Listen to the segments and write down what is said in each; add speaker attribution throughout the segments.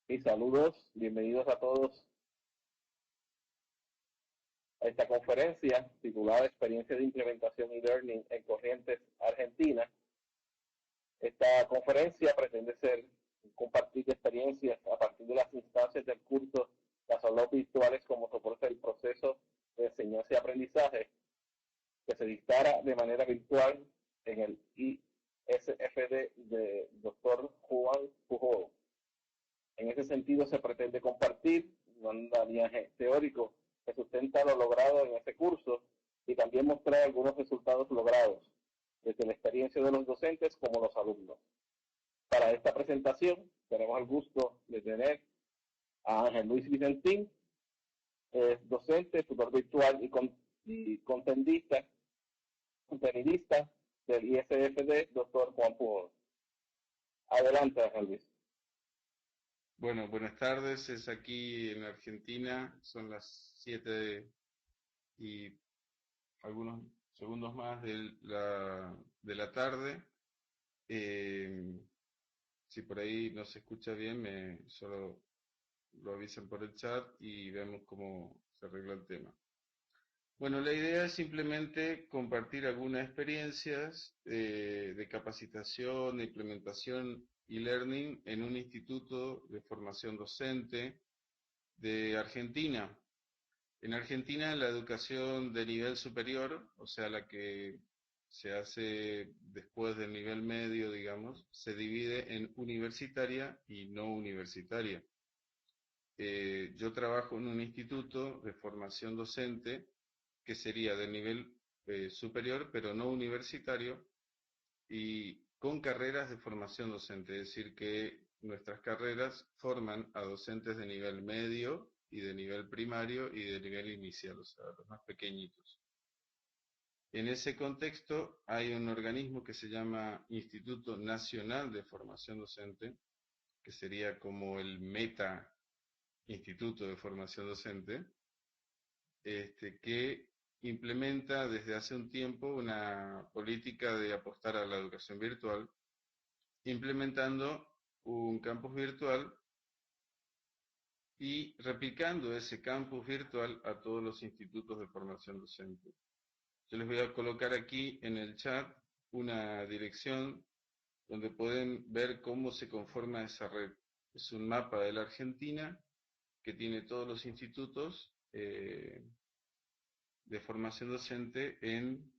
Speaker 1: Y saludos, bienvenidos a todos a esta conferencia titulada Experiencia de Implementación y Learning en Corrientes Argentina. Esta conferencia pretende ser compartir experiencias a partir de las instancias del curso, las aulas virtuales como soporte del proceso de enseñanza y aprendizaje que se dictara de manera virtual en el ISFD de Dr. Juan Pujol. En ese sentido, se pretende compartir un andamiaje teórico que sustenta lo logrado en ese curso y también mostrar algunos resultados logrados desde la experiencia de los docentes como los alumnos. Para esta presentación tenemos el gusto de tener a Ángel Luis Vicentín, docente, tutor virtual y contenidista del ISFD, doctor Juan Pujol. Adelante, Ángel Luis.
Speaker 2: Bueno, buenas tardes. Es aquí en Argentina, son las 7 y algunos segundos más de la tarde. Eh, si por ahí no se escucha bien, solo lo avisan por el chat y vemos cómo se arregla el tema. Bueno, la idea es simplemente compartir algunas experiencias de capacitación, de implementación y learning en un instituto de formación docente de Argentina. En Argentina la educación de nivel superior, o sea, la que se hace después del nivel medio, digamos, se divide en universitaria y no universitaria. Yo trabajo en un instituto de formación docente que sería de nivel superior, pero no universitario, y con carreras de formación docente, es decir, que nuestras carreras forman a docentes de nivel medio y de nivel primario y de nivel inicial, o sea, los más pequeñitos. En ese contexto hay un organismo que se llama Instituto Nacional de Formación Docente, que sería como el meta Instituto de Formación Docente, que implementa desde hace un tiempo una política de apostar a la educación virtual, implementando un campus virtual y replicando ese campus virtual a todos los institutos de formación docente. Yo les voy a colocar aquí en el chat una dirección donde pueden ver cómo se conforma esa red. Es un mapa de la Argentina que tiene todos los institutos de formación docente en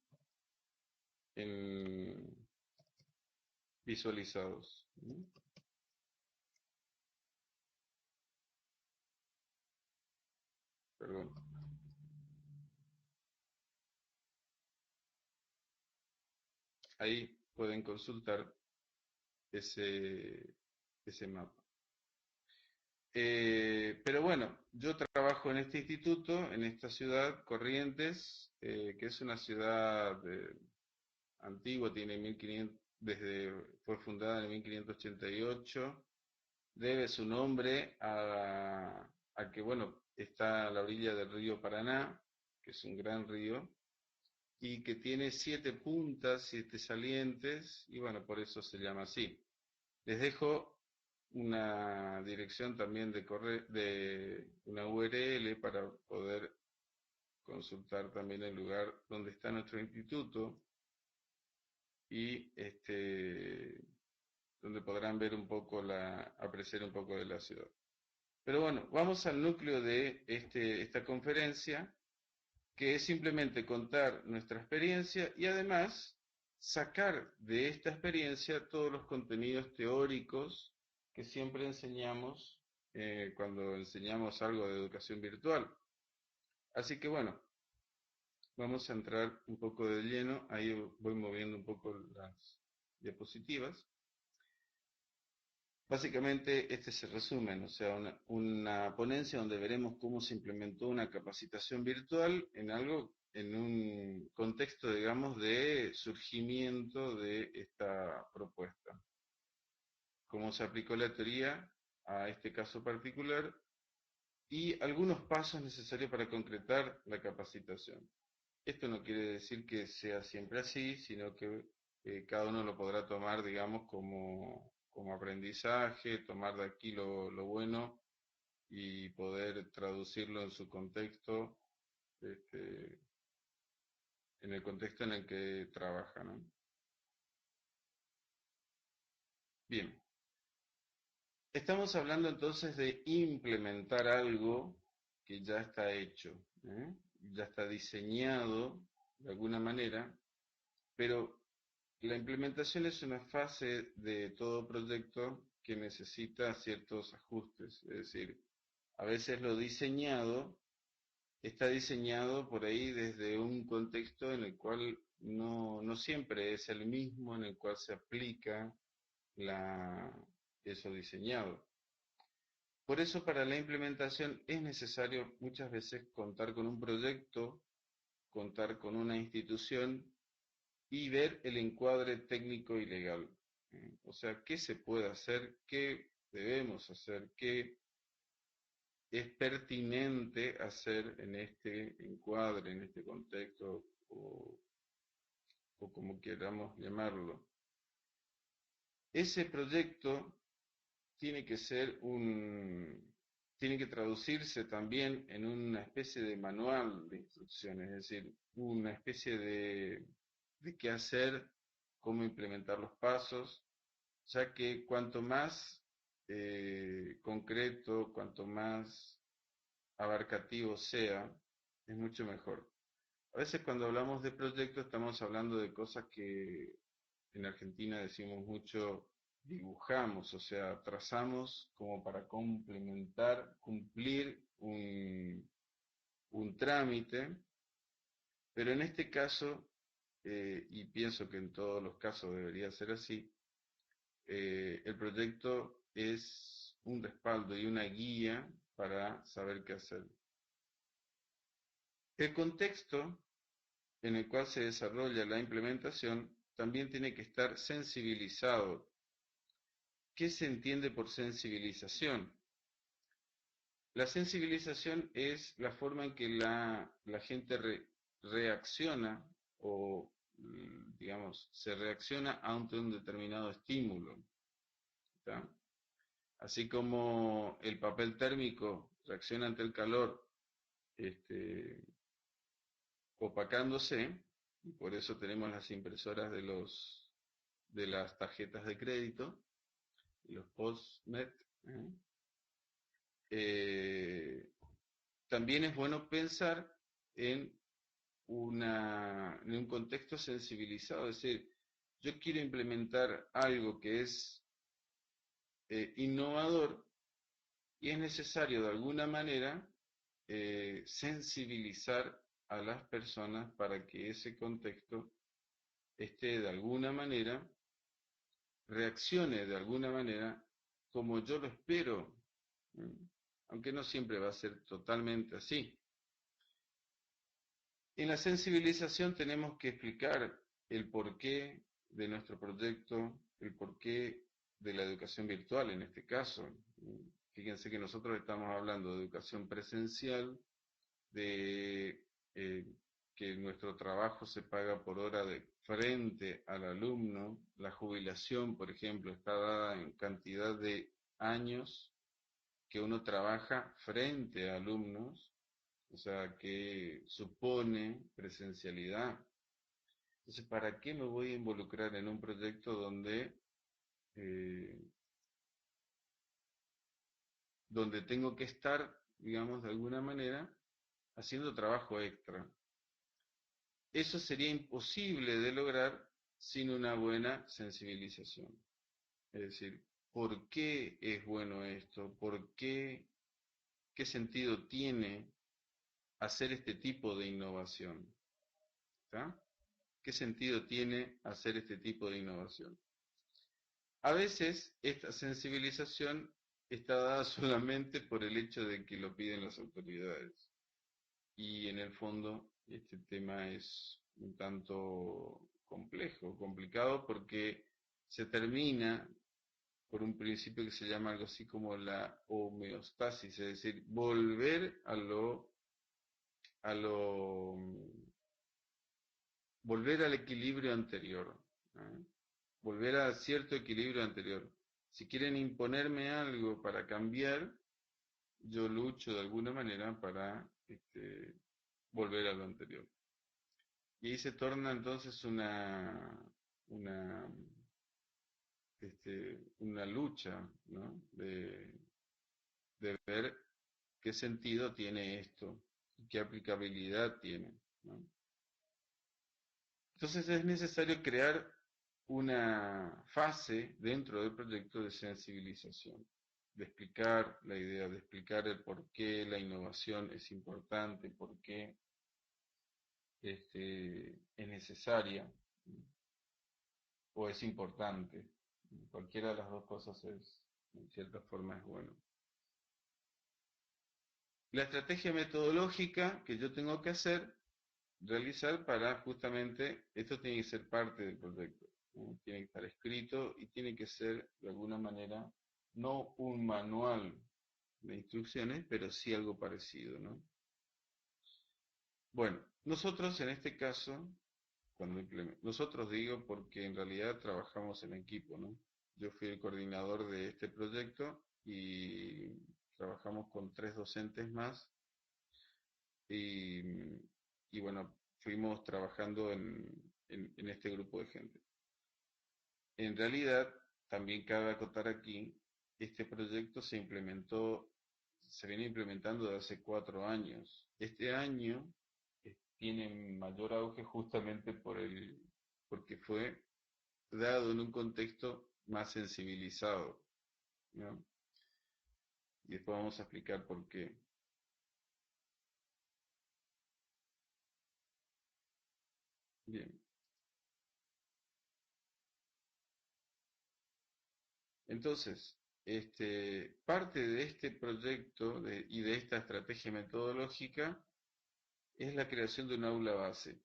Speaker 2: visualizados. Perdón. Ahí pueden consultar ese, ese mapa. Pero bueno, yo trabajo en este instituto, en esta ciudad, Corrientes, que es una ciudad antigua, tiene 1500, fue fundada en 1588, debe su nombre a que, bueno, está a la orilla del río Paraná, que es un gran río, y que tiene 7 puntas, 7 salientes, y bueno, por eso se llama así. Les dejo una dirección también de una URL para poder consultar también el lugar donde está nuestro instituto y donde podrán ver un poco apreciar un poco de la ciudad. Pero bueno, vamos al núcleo de esta conferencia, que es simplemente contar nuestra experiencia y además sacar de esta experiencia todos los contenidos teóricos que siempre enseñamos cuando enseñamos algo de educación virtual. Así que bueno, vamos a entrar un poco de lleno, ahí voy moviendo un poco las diapositivas. Básicamente este es el resumen, o sea, una ponencia donde veremos cómo se implementó una capacitación virtual en algo, en un contexto, digamos, de surgimiento de esta propuesta. Cómo se aplicó la teoría a este caso particular y algunos pasos necesarios para concretar la capacitación. Esto no quiere decir que sea siempre así, sino que cada uno lo podrá tomar, digamos, como aprendizaje, tomar de aquí lo bueno y poder traducirlo en su contexto, este, en el contexto en el que trabaja, ¿no? Bien, estamos hablando entonces de implementar algo que ya está hecho, ¿eh? Ya está diseñado de alguna manera, pero la implementación es una fase de todo proyecto que necesita ciertos ajustes, es decir, a veces lo diseñado está diseñado por ahí desde un contexto en el cual no siempre es el mismo en el cual se aplica la, eso diseñado. Por eso para la implementación es necesario muchas veces contar con un proyecto, contar con una institución y ver el encuadre técnico y legal. O sea, qué se puede hacer, qué debemos hacer, qué es pertinente hacer en este encuadre, en este contexto, o como queramos llamarlo. Ese proyecto tiene que ser tiene que traducirse también en una especie de manual de instrucciones, es decir, una especie de qué hacer, cómo implementar los pasos, ya que cuanto más concreto, cuanto más abarcativo sea, es mucho mejor. A veces cuando hablamos de proyectos estamos hablando de cosas que en Argentina decimos mucho, dibujamos, o sea, trazamos como para complementar, cumplir un trámite, pero en este caso, y pienso que en todos los casos debería ser así, el proyecto es un respaldo y una guía para saber qué hacer. El contexto en el cual se desarrolla la implementación también tiene que estar sensibilizado. ¿Qué se entiende por sensibilización? La sensibilización es la forma en que la gente reacciona o, digamos, se reacciona ante un determinado estímulo. ¿Está? Así como el papel térmico reacciona ante el calor, este, opacándose, y por eso tenemos las impresoras de las tarjetas de crédito, los post-net. ¿Eh? También es bueno pensar en, en un contexto sensibilizado, es decir, yo quiero implementar algo que es innovador y es necesario de alguna manera sensibilizar a las personas para que ese contexto esté de alguna manera, reaccione de alguna manera como yo lo espero, aunque no siempre va a ser totalmente así. En la sensibilización tenemos que explicar el porqué de nuestro proyecto, el porqué de la educación virtual en este caso. Fíjense que nosotros estamos hablando de educación presencial, de que nuestro trabajo se paga por hora de frente al alumno. La jubilación, por ejemplo, está dada en cantidad de años que uno trabaja frente a alumnos, o sea, que supone presencialidad. Entonces, ¿para qué me voy a involucrar en un proyecto eh, donde tengo que estar, digamos, de alguna manera, haciendo trabajo extra? Eso sería imposible de lograr sin una buena sensibilización. Es decir, ¿por qué es bueno esto? ¿Por qué? ¿Qué sentido tiene hacer este tipo de innovación? ¿Está? ¿Qué sentido tiene hacer este tipo de innovación? A veces esta sensibilización está dada solamente por el hecho de que lo piden las autoridades. Y en el fondo este tema es un tanto complejo, complicado, porque se termina por un principio que se llama algo así como la homeostasis, es decir, volver a lo, volver al equilibrio anterior, ¿eh? Volver a cierto equilibrio anterior. Si quieren imponerme algo para cambiar, yo lucho de alguna manera para volver a lo anterior. Y ahí se torna entonces una, una lucha, ¿no? De ver qué sentido tiene esto, qué aplicabilidad tiene, ¿no? Entonces es necesario crear una fase dentro del proyecto de sensibilización, de explicar la idea, de explicar el por qué la innovación es importante, por qué es necesaria o es importante. Cualquiera de las dos cosas en cierta forma es bueno. La estrategia metodológica que yo tengo que realizar para justamente, esto tiene que ser parte del proyecto, ¿no? Tiene que estar escrito y tiene que ser de alguna manera no un manual de instrucciones, pero sí algo parecido, ¿no? Bueno, nosotros en este caso, nosotros digo porque en realidad trabajamos en equipo, ¿no? Yo fui el coordinador de este proyecto y trabajamos con 3 docentes más y, y bueno, fuimos trabajando en este grupo de gente. En realidad, también cabe acotar aquí, este proyecto se viene implementando desde hace 4 años. Este año tiene mayor auge justamente porque fue dado en un contexto más sensibilizado, ¿no? Y después vamos a explicar por qué. Bien. Entonces, parte de este proyecto y de esta estrategia metodológica es la creación de un aula base.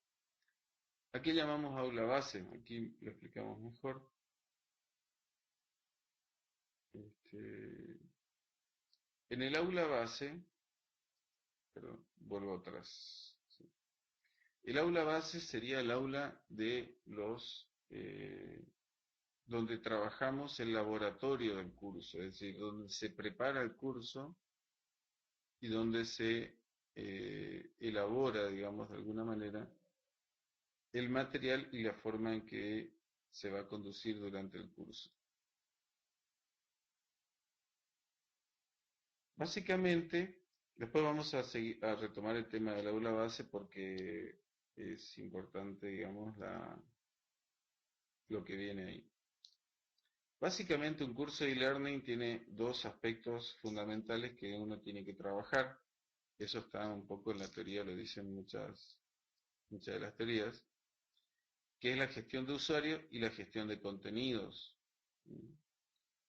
Speaker 2: ¿A qué llamamos aula base? Aquí lo explicamos mejor. En el aula base, perdón, vuelvo atrás. Sí. El aula base sería el aula de donde trabajamos el laboratorio del curso, es decir, donde se prepara el curso y donde se elabora, digamos, de alguna manera, el material y la forma en que se va a conducir durante el curso. Básicamente, después vamos a retomar el tema del aula base porque es importante, digamos, lo que viene ahí. Básicamente, un curso de e-learning tiene 2 aspectos fundamentales que uno tiene que trabajar. Eso está un poco en la teoría, lo dicen muchas de las teorías, que es la gestión de usuarios y la gestión de contenidos.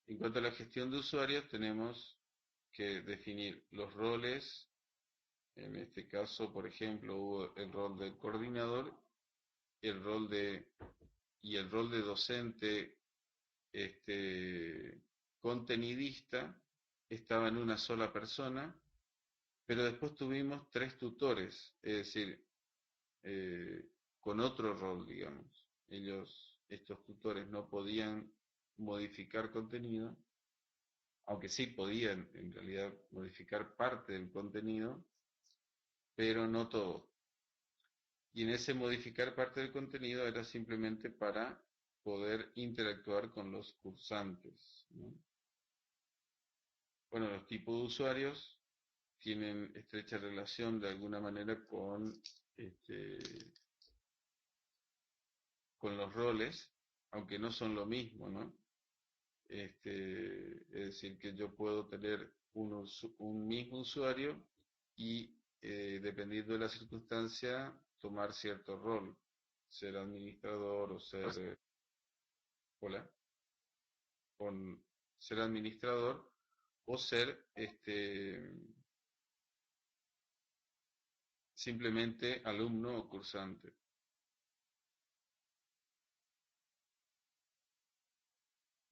Speaker 2: En cuanto a la gestión de usuarios, tenemos que definir los roles. En este caso, por ejemplo, hubo el rol del coordinador el rol de, y el rol de docente contenidista estaba en una sola persona, pero después tuvimos 3 tutores, es decir, con otro rol, digamos. Estos tutores no podían modificar contenido, aunque sí podían en realidad modificar parte del contenido, pero no todo. Y en ese modificar parte del contenido era simplemente para poder interactuar con los cursantes, ¿no? Bueno, los tipos de usuarios tienen estrecha relación de alguna manera con los roles, aunque no son lo mismo, ¿no? Es decir, que yo puedo tener un mismo usuario y dependiendo de la circunstancia, tomar cierto rol, ser administrador o ser, hola, ser administrador o ser simplemente alumno o cursante.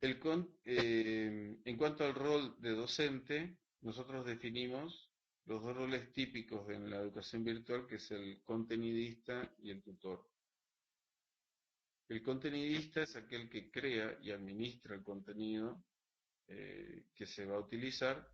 Speaker 2: En cuanto al rol de docente, nosotros definimos los 2 roles típicos en la educación virtual, que es el contenidista y el tutor. El contenidista es aquel que crea y administra el contenido, que se va a utilizar,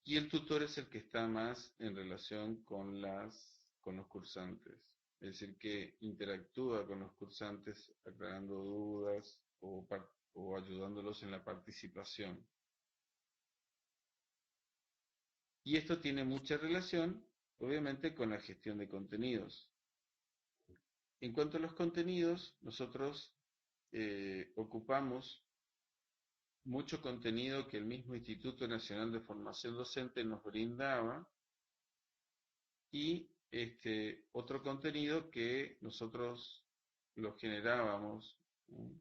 Speaker 2: y el tutor es el que está más en relación con los cursantes. Es decir, que interactúa con los cursantes aclarando dudas o ayudándolos en la participación. Y esto tiene mucha relación, obviamente, con la gestión de contenidos. En cuanto a los contenidos, nosotros ocupamos mucho contenido que el mismo Instituto Nacional de Formación Docente nos brindaba y otro contenido que nosotros lo generábamos, ¿no?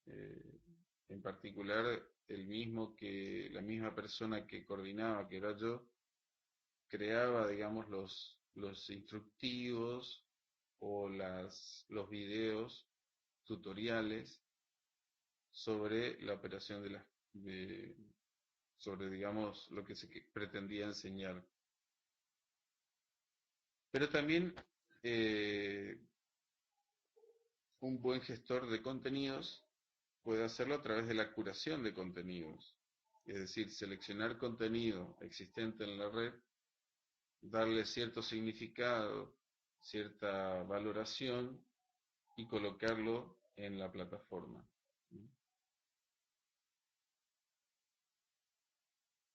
Speaker 2: Eh, en particular la misma persona que coordinaba, que era yo, creaba, digamos, los instructivos o los videos tutoriales sobre la operación sobre, digamos, lo que se pretendía enseñar. Pero también un buen gestor de contenidos puede hacerlo a través de la curación de contenidos, es decir, seleccionar contenido existente en la red, darle cierto significado, cierta valoración y colocarlo en la plataforma.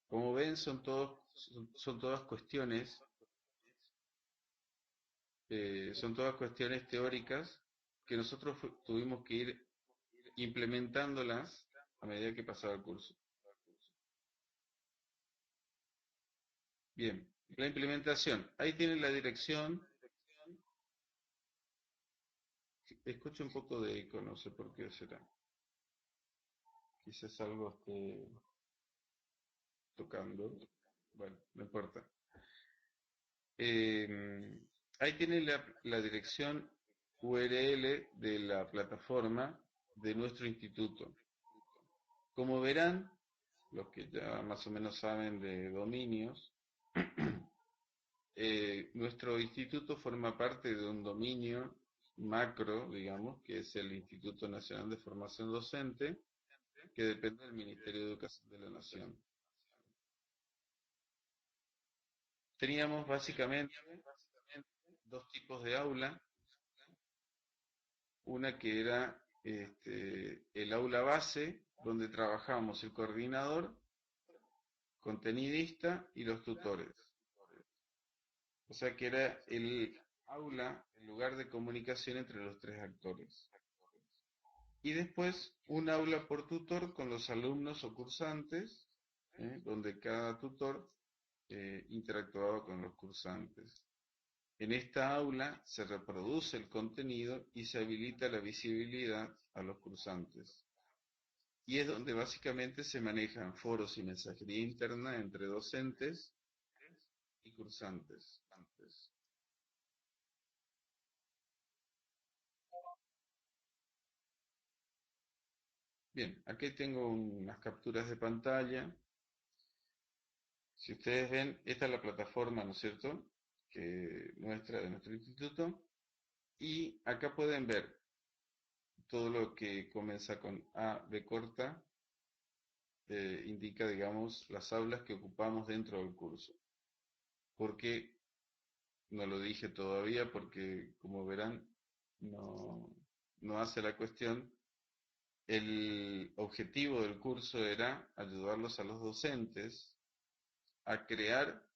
Speaker 2: Como ven, son todas cuestiones, son todas cuestiones teóricas que nosotros tuvimos que ir implementándolas a medida que pasaba el curso. Bien, la implementación. Ahí tienen la dirección. Escucho un poco de eco, no sé por qué será. Quizás algo esté tocando. Bueno, no importa. Ahí tienen la dirección URL de la plataforma de nuestro instituto. Como verán, los que ya más o menos saben de dominios, nuestro instituto forma parte de un dominio macro, digamos, que es el Instituto Nacional de Formación Docente, que depende del Ministerio de Educación de la Nación. Teníamos básicamente dos tipos de aula, una que era el aula base, donde trabajábamos el coordinador, contenidista y los tutores. O sea que era el aula, el lugar de comunicación entre los tres actores. Y después un aula por tutor con los alumnos o cursantes, donde cada tutor interactuaba con los cursantes. En esta aula se reproduce el contenido y se habilita la visibilidad a los cursantes. Y es donde básicamente se manejan foros y mensajería interna entre docentes y cursantes. Bien, aquí tengo unas capturas de pantalla. Si ustedes ven, esta es la plataforma, ¿no es cierto?, de nuestro instituto. Y acá pueden ver todo lo que comienza con A, B corta, indica, digamos, las aulas que ocupamos dentro del curso. ¿Por qué? No lo dije todavía porque, como verán, no hace la cuestión. El objetivo del curso era ayudarlos a los docentes a crear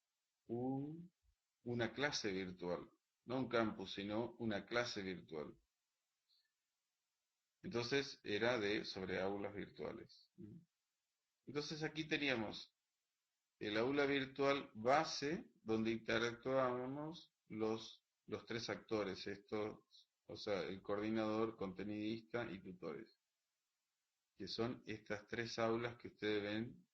Speaker 2: una clase virtual, no un campus, sino una clase virtual. Entonces era sobre aulas virtuales. Entonces aquí teníamos el aula virtual base, donde interactuábamos los tres actores, o sea, el coordinador, contenidista y tutores, que son estas tres aulas que ustedes ven,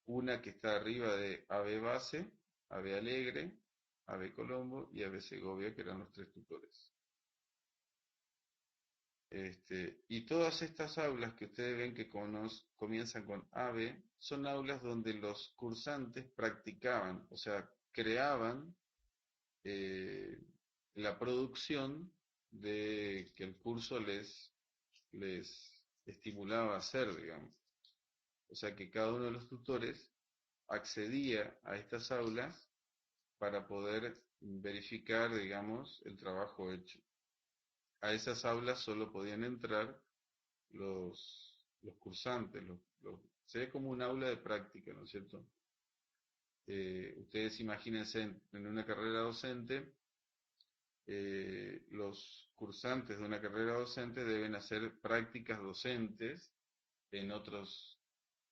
Speaker 2: una que está arriba de AB Base, AB Alegre, AB Colombo y AB Segovia, que eran los tres tutores. Y todas estas aulas que ustedes ven que comienzan con AB, son aulas donde los cursantes practicaban, o sea, creaban la producción de que el curso les estimulaba a hacer, digamos. O sea que cada uno de los tutores accedía a estas aulas para poder verificar, digamos, el trabajo hecho. A esas aulas solo podían entrar los cursantes, se ve como un aula de práctica, ¿no es cierto? Ustedes imagínense en una carrera docente, los cursantes de una carrera docente deben hacer prácticas docentes en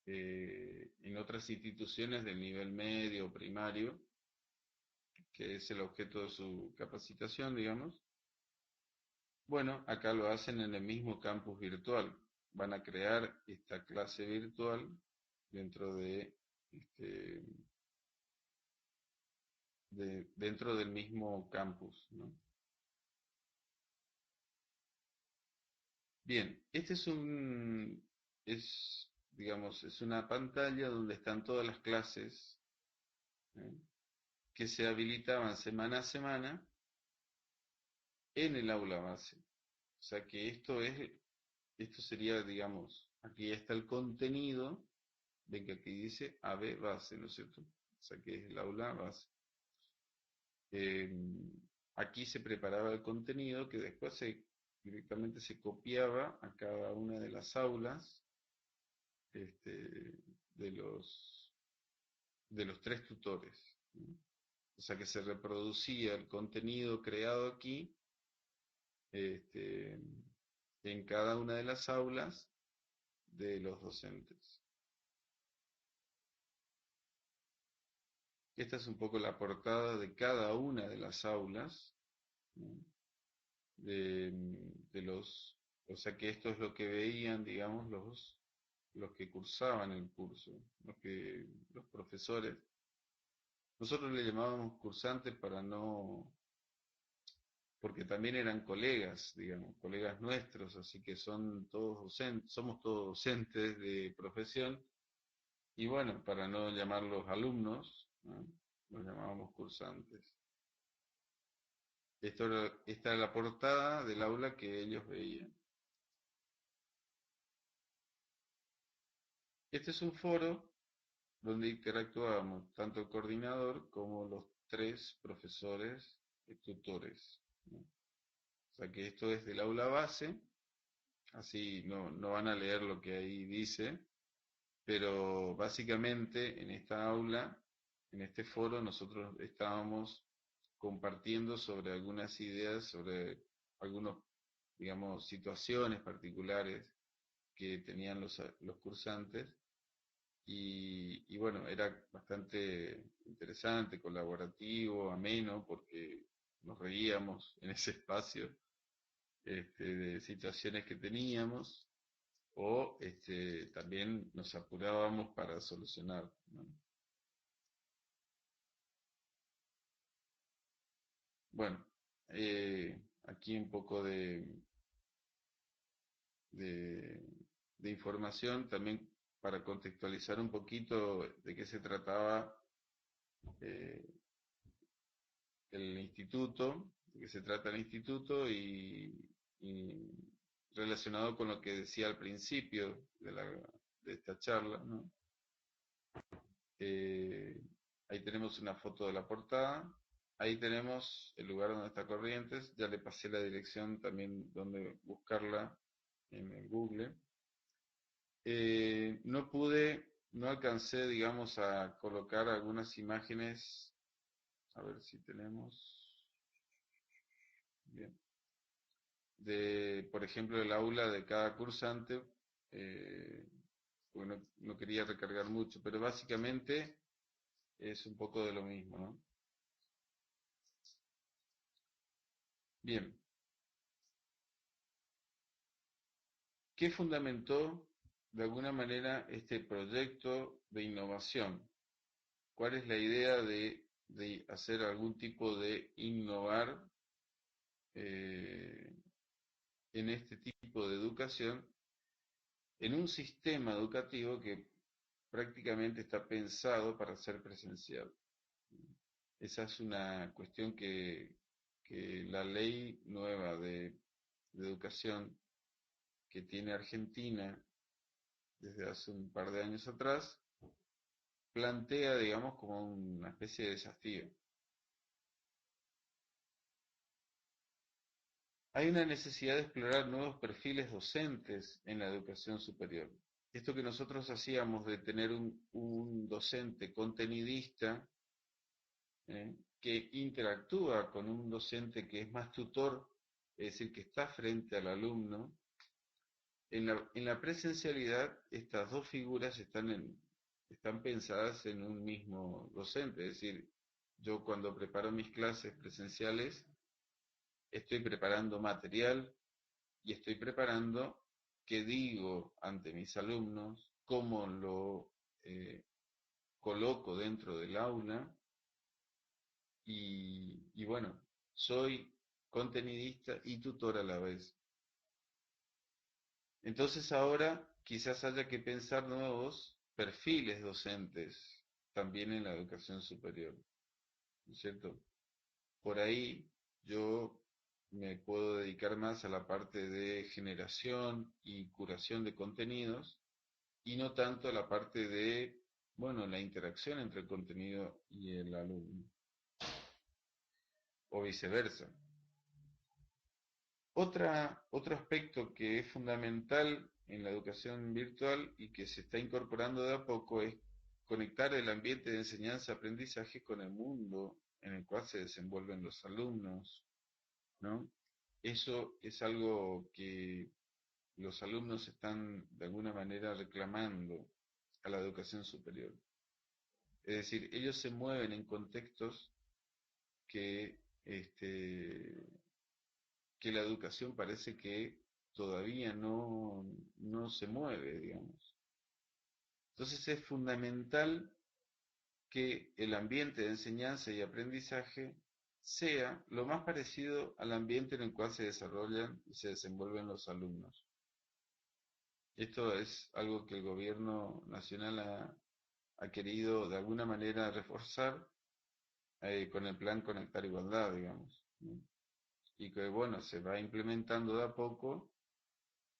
Speaker 2: en otras instituciones del nivel medio o primario, que es el objeto de su capacitación, digamos. Bueno, acá lo hacen en el mismo campus virtual. Van a crear esta clase virtual dentro este, dentro del mismo campus, ¿no? Bien, este digamos, es una pantalla donde están todas las clases, ¿eh? Que se habilitaban semana a semana en el aula base. O sea que esto sería, digamos, aquí está el contenido, ven que aquí dice AB base, ¿no es cierto? O sea que es el aula base. Eh, Aquí se preparaba el contenido que después directamente se copiaba a cada una de las aulas, este, de de los tres tutores, ¿no? O sea que se reproducía el contenido creado aquí, este, en cada una de las aulas de los docentes. Esta es un poco la portada de cada una de las aulas, ¿no? de, o sea que esto es lo que veían, digamos, los que cursaban el curso, los profesores. Nosotros le llamábamos cursantes para no, porque también eran colegas, digamos, colegas nuestros, así que son todos docentes, somos todos docentes de profesión, y bueno, para no llamarlos alumnos, ¿no? Los llamábamos cursantes. Esta era la portada del aula que ellos veían. Este es un foro donde interactuábamos tanto el coordinador como los tres profesores tutores, ¿no? O sea que esto es del aula base, así no van a leer lo que ahí dice, pero básicamente en esta aula, en este foro, nosotros estábamos compartiendo sobre algunas ideas, sobre algunos, digamos, situaciones particulares que tenían los cursantes. Y bueno, era bastante interesante, colaborativo, ameno, porque nos reíamos en ese espacio, de situaciones que teníamos, o también nos apurábamos para solucionar, ¿no? Bueno, aquí un poco de, de información también para contextualizar un poquito de qué se trataba eh, el instituto, de qué se trata el instituto y relacionado con lo que decía al principio de esta charla, ¿no? Eh, Ahí tenemos una foto de la portada, ahí tenemos el lugar donde está Corrientes, ya le pasé la dirección también donde buscarla en el Google. No alcancé, digamos, a colocar algunas imágenes, a ver si tenemos, bien, por ejemplo, el aula de cada cursante, porque no quería recargar mucho, pero básicamente es un poco de lo mismo, ¿no? Bien, ¿qué fundamentó de alguna manera este proyecto de innovación? ¿Cuál es la idea de hacer algún tipo de innovar eh, en este tipo de educación en un sistema educativo que prácticamente está pensado para ser presencial? Esa es una cuestión que la ley nueva de educación que tiene Argentina desde hace un par de años atrás, plantea, digamos, como una especie de desafío. Hay una necesidad de explorar nuevos perfiles docentes en la educación superior. Esto que nosotros hacíamos de tener un docente contenidista, que interactúa con un docente que es más tutor, es decir, que está frente al alumno, en la presencialidad estas dos figuras están pensadas en un mismo docente, es decir, yo cuando preparo mis clases presenciales estoy preparando material y estoy preparando qué digo ante mis alumnos, cómo lo coloco dentro del aula y bueno, soy contenidista y tutor a la vez. Entonces ahora quizás haya que pensar nuevos perfiles docentes también en la educación superior, ¿no es cierto? Por ahí yo me puedo dedicar más a la parte de generación y curación de contenidos y no tanto a la parte de, bueno, la interacción entre el contenido y el alumno, o viceversa. Otro aspecto que es fundamental en la educación virtual y que se está incorporando de a poco es conectar el ambiente de enseñanza-aprendizaje con el mundo en el cual se desenvuelven los alumnos, ¿no? Eso es algo que los alumnos están de alguna manera reclamando a la educación superior. Es decir, ellos se mueven en contextos que, que la educación parece que todavía no se mueve, digamos. Entonces es fundamental que el ambiente de enseñanza y aprendizaje sea lo más parecido al ambiente en el cual se desarrollan y se desenvuelven los alumnos. Esto es algo que el gobierno nacional ha querido de alguna manera reforzar con el plan Conectar Igualdad, digamos, ¿no? Y que bueno, se va implementando de a poco,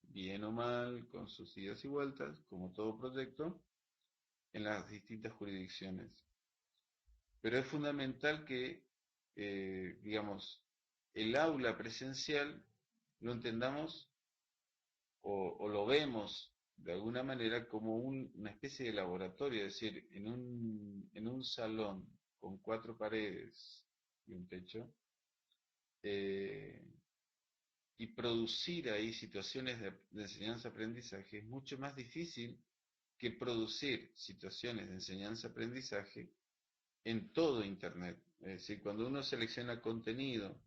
Speaker 2: bien o mal, con sus idas y vueltas, como todo proyecto, en las distintas jurisdicciones. Pero es fundamental que, digamos, el aula presencial lo entendamos o lo vemos de alguna manera como una especie de laboratorio, es decir, en un salón con 4 paredes y un techo, eh, y producir ahí situaciones de enseñanza-aprendizaje es mucho más difícil que producir situaciones de enseñanza-aprendizaje en todo Internet. Es decir, cuando uno selecciona contenido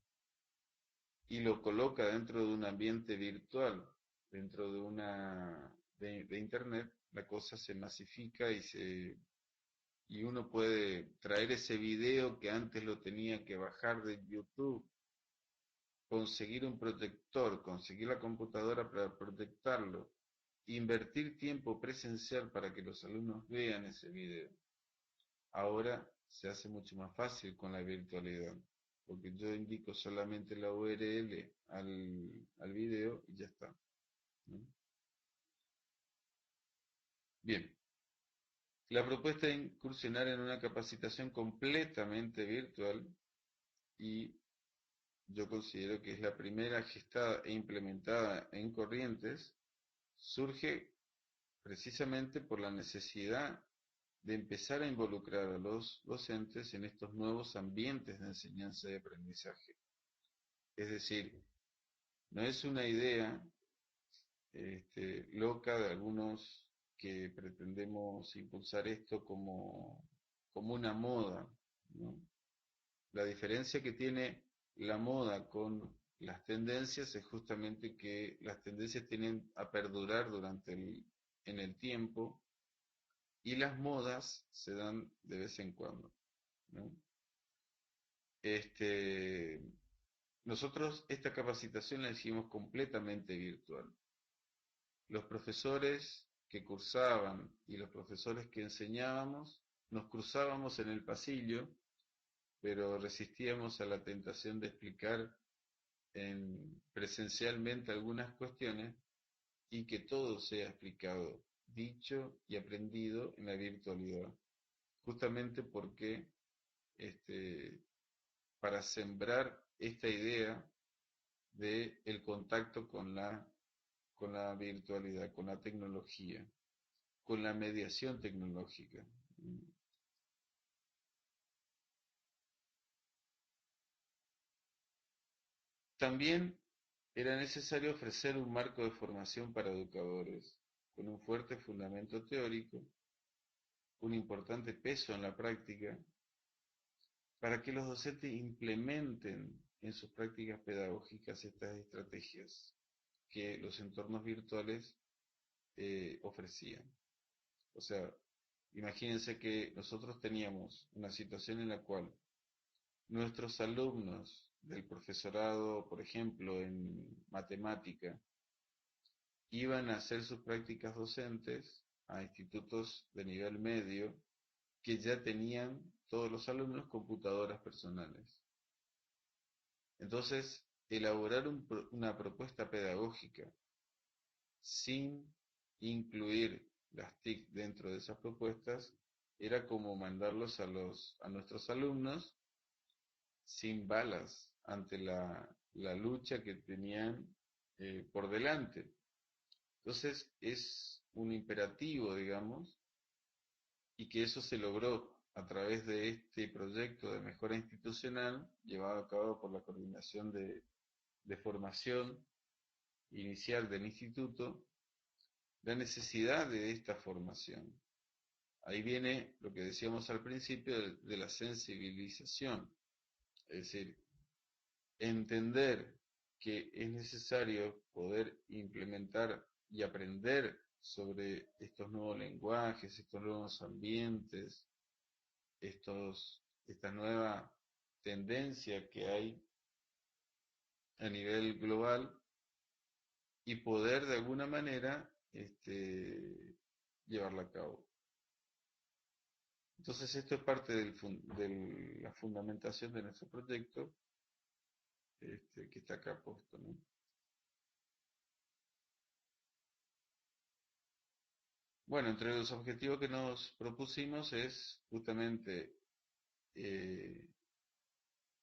Speaker 2: y lo coloca dentro de un ambiente virtual, dentro de Internet, la cosa se masifica y uno puede traer ese video que antes lo tenía que bajar de YouTube, conseguir un protector, conseguir la computadora para proyectarlo, invertir tiempo presencial para que los alumnos vean ese video. Ahora se hace mucho más fácil con la virtualidad, porque yo indico solamente la URL al video y ya está, ¿no? Bien, la propuesta es incursionar en una capacitación completamente virtual y yo considero que es la primera gestada e implementada en Corrientes, surge precisamente por la necesidad de empezar a involucrar a los docentes en estos nuevos ambientes de enseñanza y aprendizaje. Es decir, no es una idea loca de algunos que pretendemos impulsar esto como una moda, ¿no? La diferencia que tiene la moda con las tendencias es justamente que las tendencias tienden a perdurar en el tiempo y las modas se dan de vez en cuando, ¿no? Nosotros esta capacitación la hicimos completamente virtual. Los profesores que cursaban y los profesores que enseñábamos nos cruzábamos en el pasillo, pero resistíamos a la tentación de explicar presencialmente algunas cuestiones y que todo sea explicado dicho y aprendido en la virtualidad, justamente porque para sembrar esta idea de el contacto con la virtualidad, con la tecnología, con la mediación tecnológica. También era necesario ofrecer un marco de formación para educadores, con un fuerte fundamento teórico, un importante peso en la práctica, para que los docentes implementen en sus prácticas pedagógicas estas estrategias que los entornos virtuales ofrecían. O sea, imagínense que nosotros teníamos una situación en la cual nuestros alumnos del profesorado, por ejemplo, en matemática, iban a hacer sus prácticas docentes a institutos de nivel medio que ya tenían todos los alumnos computadoras personales. Entonces, elaborar una propuesta pedagógica sin incluir las TIC dentro de esas propuestas era como mandarlos a nuestros alumnos sin balas ante la lucha que tenían por delante. Entonces es un imperativo, digamos, y que eso se logró a través de este proyecto de mejora institucional llevado a cabo por la Coordinación de Formación Inicial del Instituto, la necesidad de esta formación. Ahí viene lo que decíamos al principio de la sensibilización, es decir, entender que es necesario poder implementar y aprender sobre estos nuevos lenguajes, estos nuevos ambientes, esta nueva tendencia que hay a nivel global y poder de alguna manera llevarla a cabo. Entonces esto es parte de la fundamentación de nuestro proyecto que está acá puesto, ¿no? Bueno, entre los objetivos que nos propusimos es justamente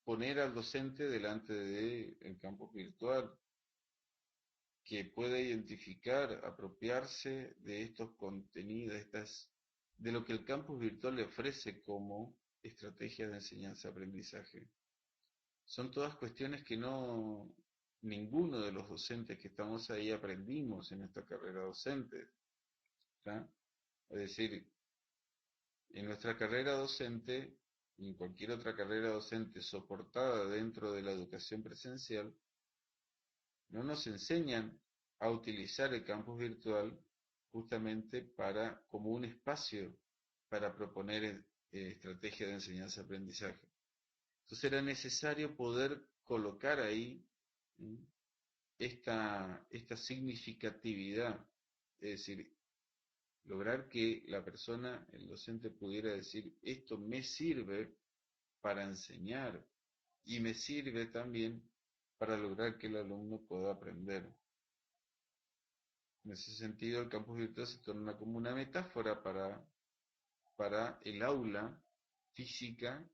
Speaker 2: poner al docente delante del campus virtual, que pueda identificar, apropiarse de estos contenidos, de lo que el campus virtual le ofrece como estrategia de enseñanza-aprendizaje. Son todas cuestiones que ninguno de los docentes que estamos ahí aprendimos en esta carrera docente, ¿tá? Es decir, en nuestra carrera docente, y en cualquier otra carrera docente soportada dentro de la educación presencial, no nos enseñan a utilizar el campus virtual justamente como un espacio para proponer estrategias de enseñanza-aprendizaje. Entonces era necesario poder colocar ahí esta significatividad, es decir, lograr que la persona, el docente, pudiera decir, esto me sirve para enseñar y me sirve también para lograr que el alumno pueda aprender. En ese sentido, el campus virtual se torna como una metáfora para el aula física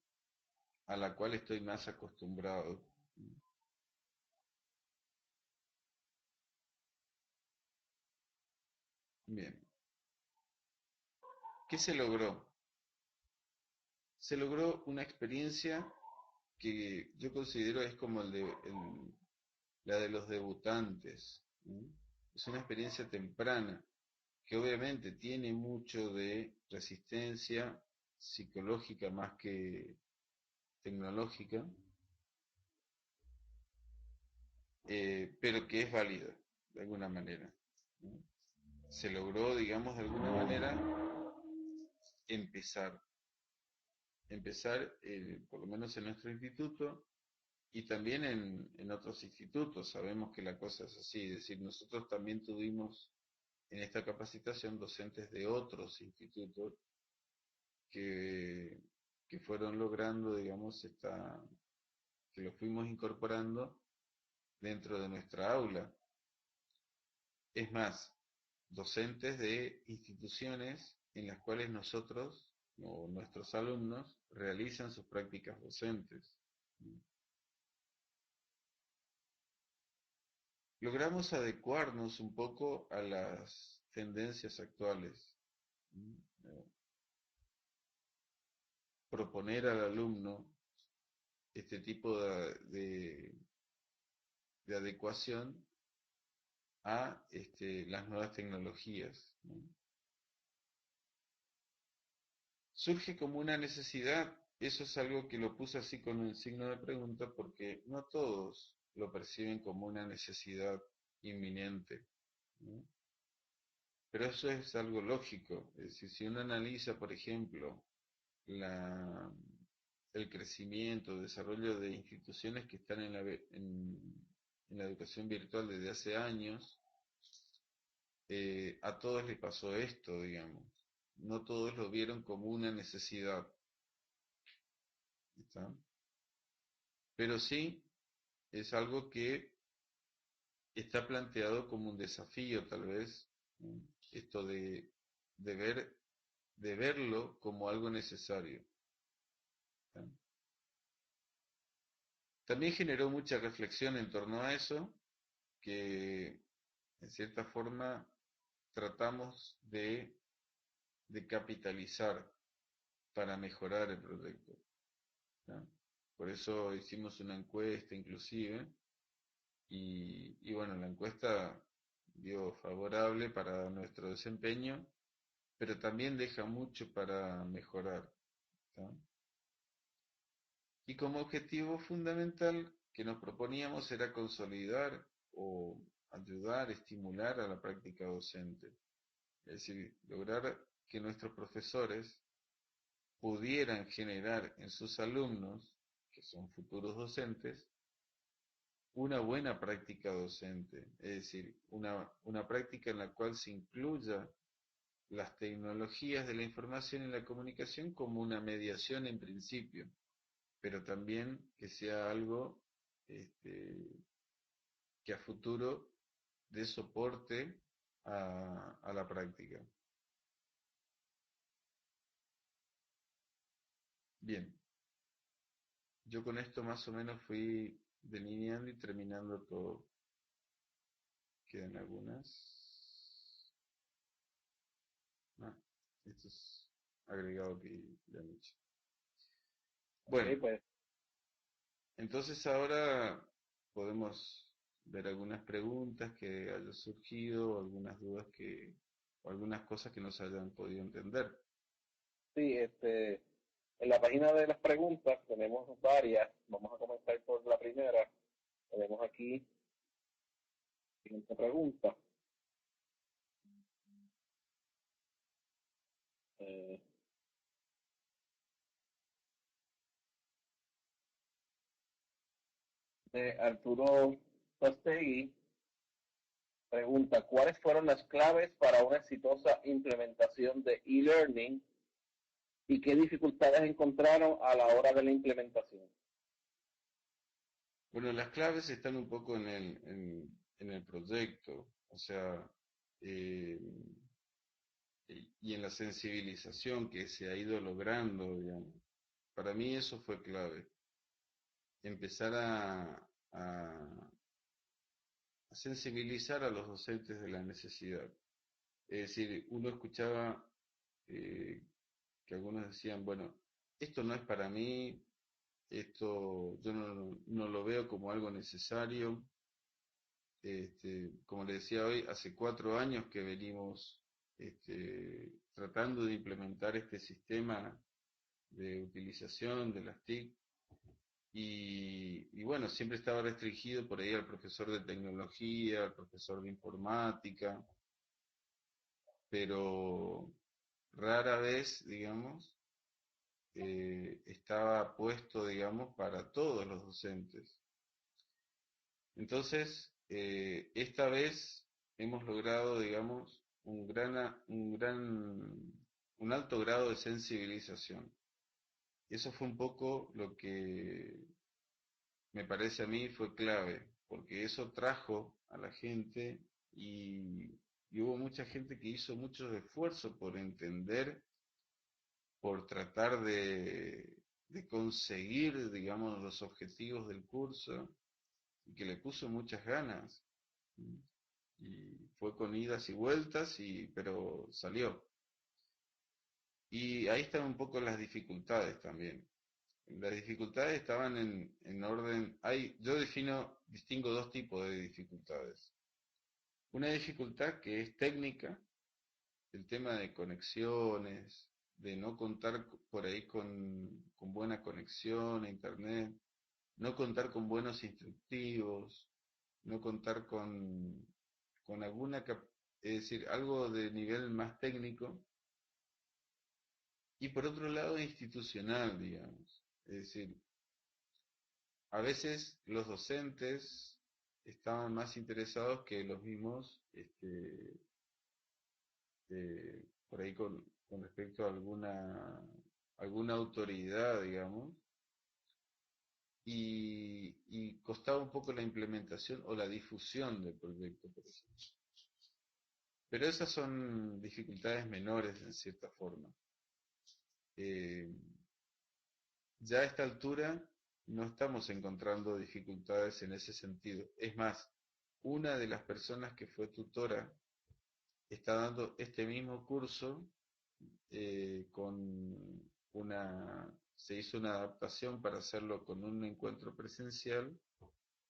Speaker 2: a la cual estoy más acostumbrado. Bien. ¿Qué se logró? Se logró una experiencia que yo considero es como la de los debutantes, ¿no? Es una experiencia temprana, que obviamente tiene mucho de resistencia psicológica más que tecnológica, pero que es válida de alguna manera, ¿no? Se logró, digamos, de alguna manera empezar, por lo menos en nuestro instituto y también en otros institutos. Sabemos que la cosa es así, es decir, nosotros también tuvimos en esta capacitación docentes de otros institutos que fueron logrando, digamos, que lo fuimos incorporando dentro de nuestra aula. Es más, docentes de instituciones en las cuales nosotros o nuestros alumnos realizan sus prácticas docentes. Logramos adecuarnos un poco a las tendencias actuales. Proponer al alumno este tipo de adecuación a las nuevas tecnologías, ¿no? Surge como una necesidad, eso es algo que lo puse así con el signo de pregunta porque no todos lo perciben como una necesidad inminente, ¿no? Pero eso es algo lógico, es decir, si uno analiza, por ejemplo, el crecimiento, el desarrollo de instituciones que están en la educación virtual desde hace años, a todos les pasó esto, digamos. No todos lo vieron como una necesidad, ¿está? Pero sí es algo que está planteado como un desafío, tal vez, ¿no? Esto de ver, de verlo como algo necesario, ¿está? También generó mucha reflexión en torno a eso, que en cierta forma tratamos de capitalizar para mejorar el proyecto, ¿no? Por eso hicimos una encuesta inclusive, y bueno, la encuesta dio favorable para nuestro desempeño, pero también deja mucho para mejorar, ¿tá? Y como objetivo fundamental que nos proponíamos era consolidar o ayudar, estimular a la práctica docente. Es decir, lograr que nuestros profesores pudieran generar en sus alumnos, que son futuros docentes, una buena práctica docente, es decir, una práctica en la cual se incluya las tecnologías de la información y la comunicación como una mediación en principio, pero también que sea algo que a futuro dé soporte a la práctica. Bien, yo con esto más o menos fui delineando y terminando todo. Quedan algunas. Ah, esto es agregado que le han hecho.
Speaker 1: Ok,
Speaker 2: Bueno,
Speaker 1: pues
Speaker 2: entonces ahora podemos ver algunas preguntas que hayan surgido, algunas dudas o algunas cosas que no se hayan podido entender.
Speaker 1: sí, en la página de las preguntas tenemos varias. Vamos a comenzar por la primera. Tenemos aquí siguiente pregunta. Eh, de Arturo Tostegui pregunta, ¿cuáles fueron las claves para una exitosa implementación de e-learning y qué dificultades encontraron a la hora de la implementación?
Speaker 2: Bueno, las claves están un poco en el proyecto, o sea, eh, y en la sensibilización que se ha ido logrando, digamos. Para mí eso fue clave. Empezar a sensibilizar a los docentes de la necesidad. Es decir, uno escuchaba eh, que algunos decían, bueno, esto no es para mí, esto yo no lo veo como algo necesario. Como le decía hoy, hace 4 años que venimos tratando de implementar este sistema de utilización de las TIC y bueno, siempre estaba restringido por ahí al profesor de tecnología, al profesor de informática, pero rara vez, digamos, estaba puesto, digamos, para todos los docentes. Entonces, esta vez hemos logrado, digamos, un alto grado de sensibilización. Eso fue un poco lo que me parece a mí fue clave, porque eso trajo a la gente y y hubo mucha gente que hizo mucho esfuerzo por entender, por tratar de conseguir, digamos, los objetivos del curso, y que le puso muchas ganas. Y fue con idas y vueltas, pero salió. Y ahí están un poco las dificultades también. Las dificultades estaban en orden. Yo distingo dos tipos de dificultades. Una dificultad que es técnica, el tema de conexiones, de no contar por ahí con buena conexión a internet, no contar con buenos instructivos, no contar con es decir, algo de nivel más técnico, y por otro lado institucional, digamos. Es decir, a veces los docentes estaban más interesados que los mismos, por ahí con respecto a alguna autoridad, digamos, y costaba un poco la implementación o la difusión del proyecto, por ejemplo. Pero esas son dificultades menores en cierta forma. Eh, ya a esta altura no estamos encontrando dificultades en ese sentido. Es más, una de las personas que fue tutora está dando este mismo curso se hizo una adaptación para hacerlo con un encuentro presencial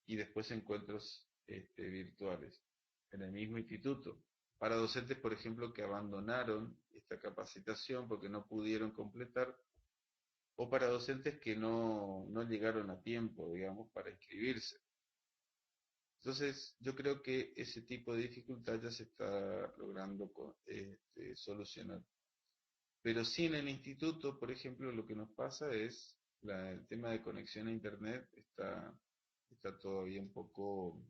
Speaker 2: y después encuentros virtuales en el mismo instituto. Para docentes, por ejemplo, que abandonaron esta capacitación porque no pudieron completar, o para docentes que no llegaron a tiempo, digamos, para inscribirse. Entonces, yo creo que ese tipo de dificultad ya se está logrando solucionar. Pero sí en el instituto, por ejemplo, lo que nos pasa es el tema de conexión a internet está todavía un poco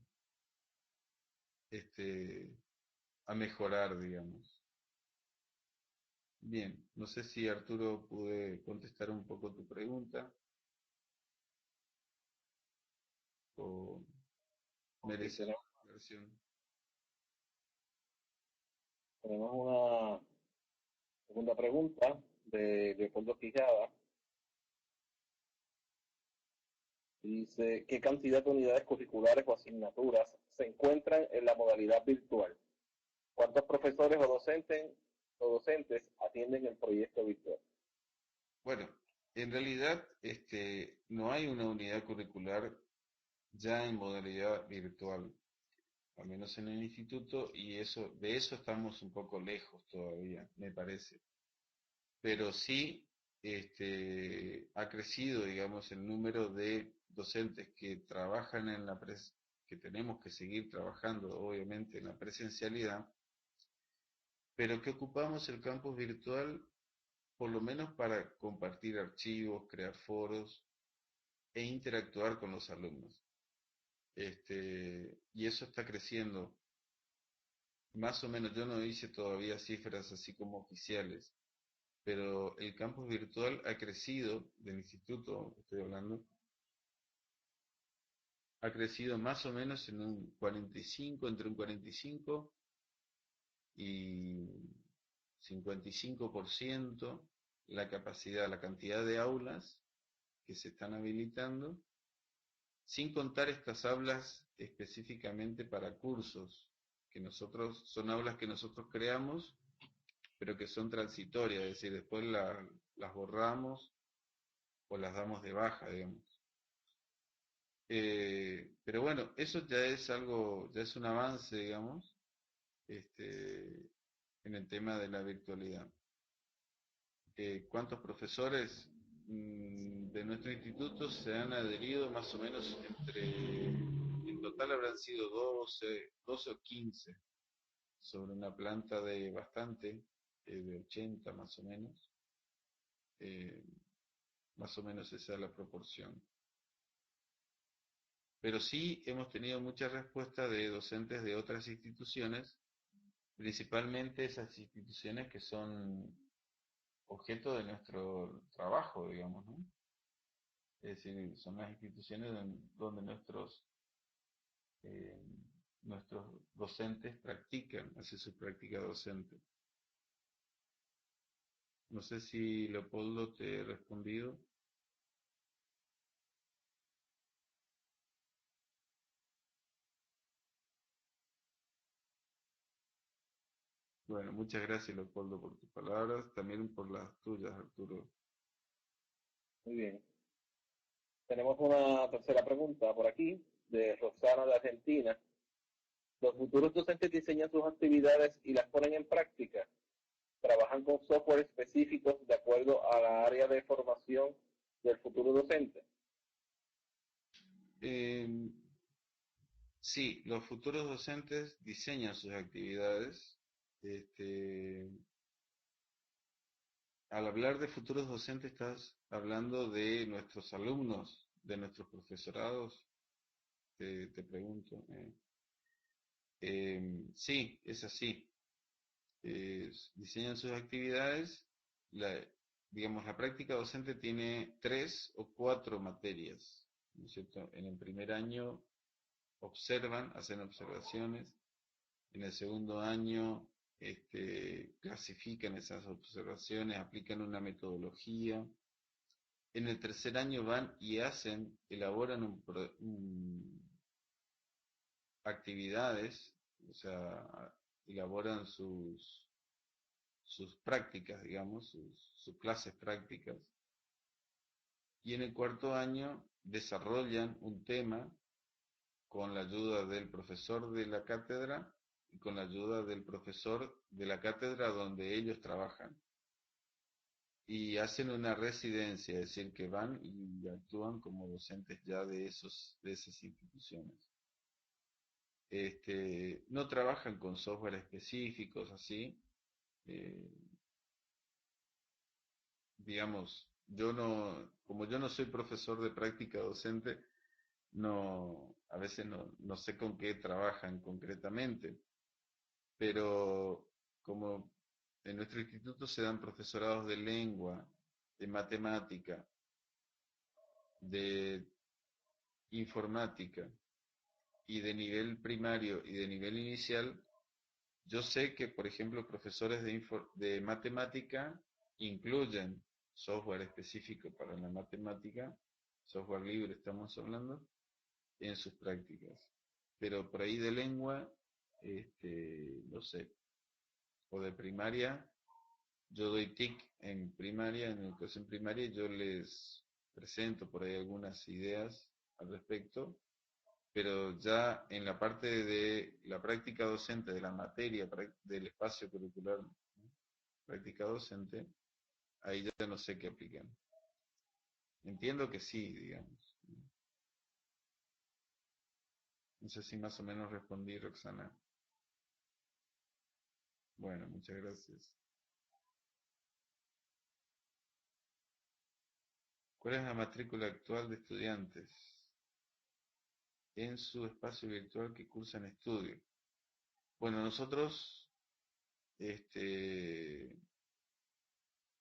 Speaker 2: este, a mejorar, digamos. Bien, no sé si Arturo pude contestar un poco tu pregunta o
Speaker 1: Ok,
Speaker 2: merece una versión.
Speaker 1: tenemos una segunda pregunta de Leopoldo Quijada. Dice, ¿qué cantidad de unidades curriculares o asignaturas se encuentran en la modalidad virtual? ¿Cuántos profesores o docentes atienden el proyecto virtual?
Speaker 2: Bueno, en realidad no hay una unidad curricular ya en modalidad virtual, al menos en el instituto, y de eso estamos un poco lejos todavía, me parece. Pero sí ha crecido, digamos, el número de docentes que trabajan que tenemos que seguir trabajando, obviamente, en la presencialidad, pero que ocupamos el campus virtual por lo menos para compartir archivos, crear foros e interactuar con los alumnos. Y eso está creciendo. Más o menos, yo no hice todavía cifras así como oficiales, pero el campus virtual ha crecido, del instituto estoy hablando, ha crecido más o menos en un 45, entre un 45 y 55% la capacidad, la cantidad de aulas que se están habilitando, sin contar estas aulas específicamente para cursos, son aulas que nosotros creamos, pero que son transitorias, es decir, después las borramos o las damos de baja, digamos. Pero bueno, eso ya es algo, ya es un avance, digamos, en el tema de la virtualidad. ¿Cuántos profesores de nuestro instituto se han adherido? Más o menos en total habrán sido 12 o 15, sobre una planta de bastante, de 80 más o menos. Eh, Más o menos esa es la proporción. Pero sí hemos tenido mucha respuesta de docentes de otras instituciones, principalmente esas instituciones que son objeto de nuestro trabajo, digamos, ¿no? Es decir, son las instituciones donde eh, nuestros docentes practican, hacen su práctica docente. No sé si Leopoldo te he respondido. Bueno, muchas gracias Leopoldo por tus palabras, también por las tuyas, Arturo.
Speaker 1: Muy bien. Tenemos una tercera pregunta por aquí, de Roxana de Argentina. ¿Los futuros docentes diseñan sus actividades y las ponen en práctica? ¿Trabajan con software específicos de acuerdo a la área de formación del futuro docente?
Speaker 2: Eh, sí, los futuros docentes diseñan sus actividades. Este, Al hablar de futuros docentes, estás hablando de nuestros alumnos, de nuestros profesorados, te pregunto. Sí, es así. Diseñan sus actividades. La, digamos, la práctica docente tiene 3 o 4 materias, ¿no es cierto? En el primer año observan, hacen observaciones. En el segundo año clasifican esas observaciones, aplican una metodología. En el tercer año van y elaboran actividades, o sea, elaboran sus prácticas, digamos, sus clases prácticas. Y en el cuarto año desarrollan un tema con la ayuda del profesor de la cátedra y con la ayuda del profesor de la cátedra donde ellos trabajan. Y hacen una residencia, es decir, que van y actúan como docentes ya de esas instituciones. No trabajan con software específicos así. eh, digamos, como yo no soy profesor de práctica docente, a veces no sé con qué trabajan concretamente, pero como en nuestro instituto se dan profesorados de lengua, de matemática, de informática y de nivel primario y de nivel inicial, yo sé que, por ejemplo, profesores de matemática incluyen software específico para la matemática, software libre estamos hablando, en sus prácticas. Pero por ahí de lengua, no sé, o de primaria, yo doy TIC en primaria, en educación primaria, y yo les presento por ahí algunas ideas al respecto, pero ya en la parte de la práctica docente de la materia, del espacio curricular, ¿no? Práctica docente, ahí ya no sé qué aplican. Entiendo que sí, digamos. No sé si más o menos respondí, Roxana. Bueno, muchas gracias. ¿Cuál es la matrícula actual de estudiantes en su espacio virtual que cursan estudio? Bueno, nosotros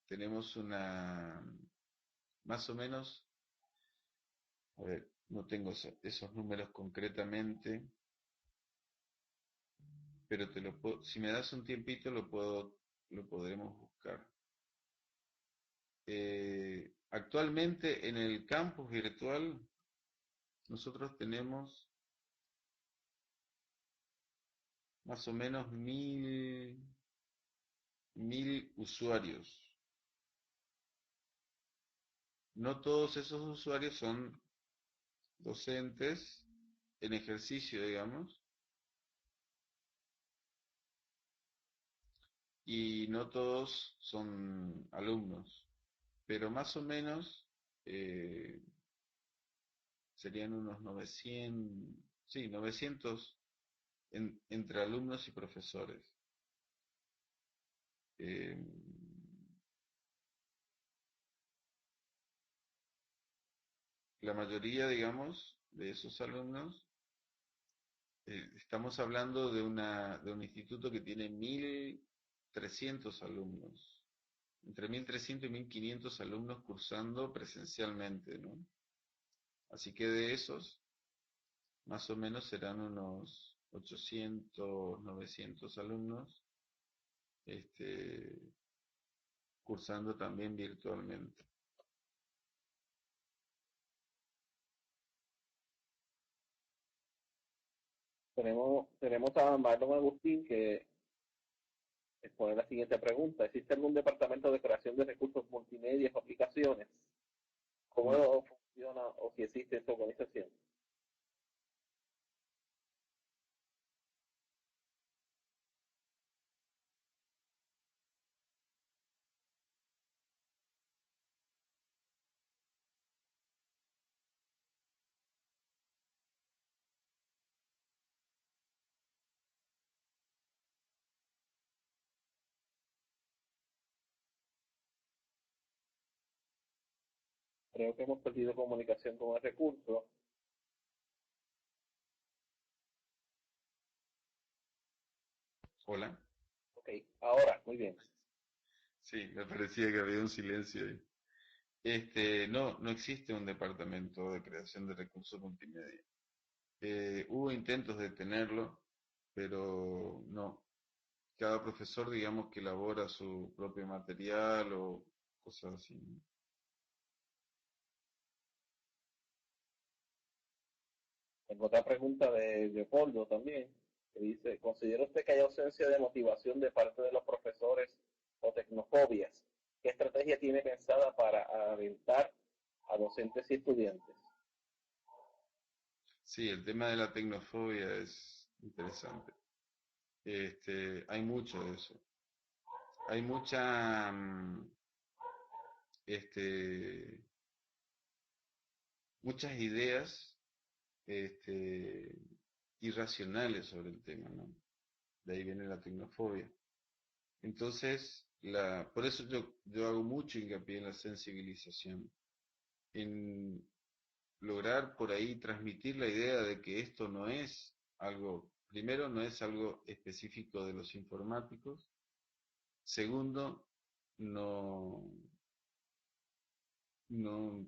Speaker 2: tenemos más o menos, a ver, no tengo esos números concretamente, pero si me das un tiempito lo podremos buscar. Actualmente en el campus virtual nosotros tenemos más o menos 1000 usuarios. No todos esos usuarios son docentes en ejercicio, digamos, y no todos son alumnos, pero más o menos eh, serían unos 900, sí, 900 entre alumnos y profesores. Eh, la mayoría, digamos, de esos alumnos, estamos hablando de un instituto que tiene 1300 alumnos, entre 1300 y 1500 alumnos cursando presencialmente, ¿no? Así que de esos, más o menos serán unos 800, 900 alumnos, este, cursando también virtualmente.
Speaker 1: Tenemos a Marlon Agustín que expone la siguiente pregunta. ¿Existe algún departamento de creación de recursos multimedia o aplicaciones?
Speaker 2: No,
Speaker 1: ¿Cómo funciona o si existe esta organización? Creo que hemos perdido comunicación con el recurso.
Speaker 2: hola.
Speaker 1: Ok, ahora, muy bien.
Speaker 2: Sí, me parecía que había un silencio ahí. No, no existe un departamento de creación de recursos multimedia. Hubo intentos de tenerlo, pero no. Cada profesor, digamos, que elabora su propio material o cosas así, ¿no?
Speaker 1: Tengo otra pregunta de Leopoldo también, que dice, ¿considera usted que hay ausencia de motivación de parte de los profesores o tecnofobias? ¿Qué estrategia tiene pensada para alentar a docentes y estudiantes?
Speaker 2: Sí, el tema de la tecnofobia es interesante. Hay mucho de eso. Hay este, muchas ideas, este, irracionales sobre el tema, ¿no? De ahí viene la tecnofobia. Entonces, por eso yo hago mucho hincapié en la sensibilización, en lograr por ahí transmitir la idea de que esto no es algo, primero, no es algo específico de los informáticos, segundo, no, no,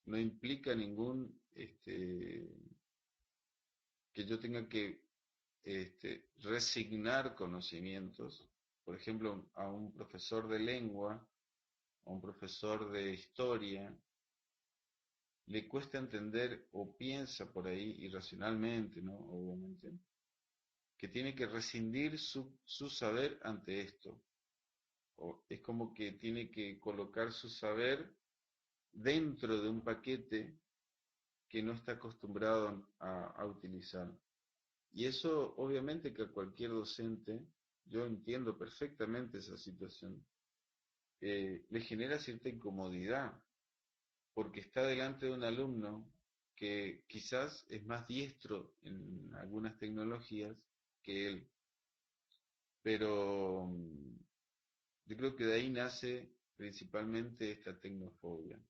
Speaker 2: no implica ningún, que yo tenga que resignar conocimientos, por ejemplo, a un profesor de lengua, a un profesor de historia, le cuesta entender o piensa por ahí irracionalmente, ¿no? Obviamente, que tiene que rescindir su saber ante esto. O es como que tiene que colocar su saber dentro de un paquete que no está acostumbrado a utilizar. Y eso obviamente que a cualquier docente, yo entiendo perfectamente esa situación, le genera cierta incomodidad, porque está delante de un alumno que quizás es más diestro en algunas tecnologías que él, pero yo creo que de ahí nace principalmente esta tecnofobia.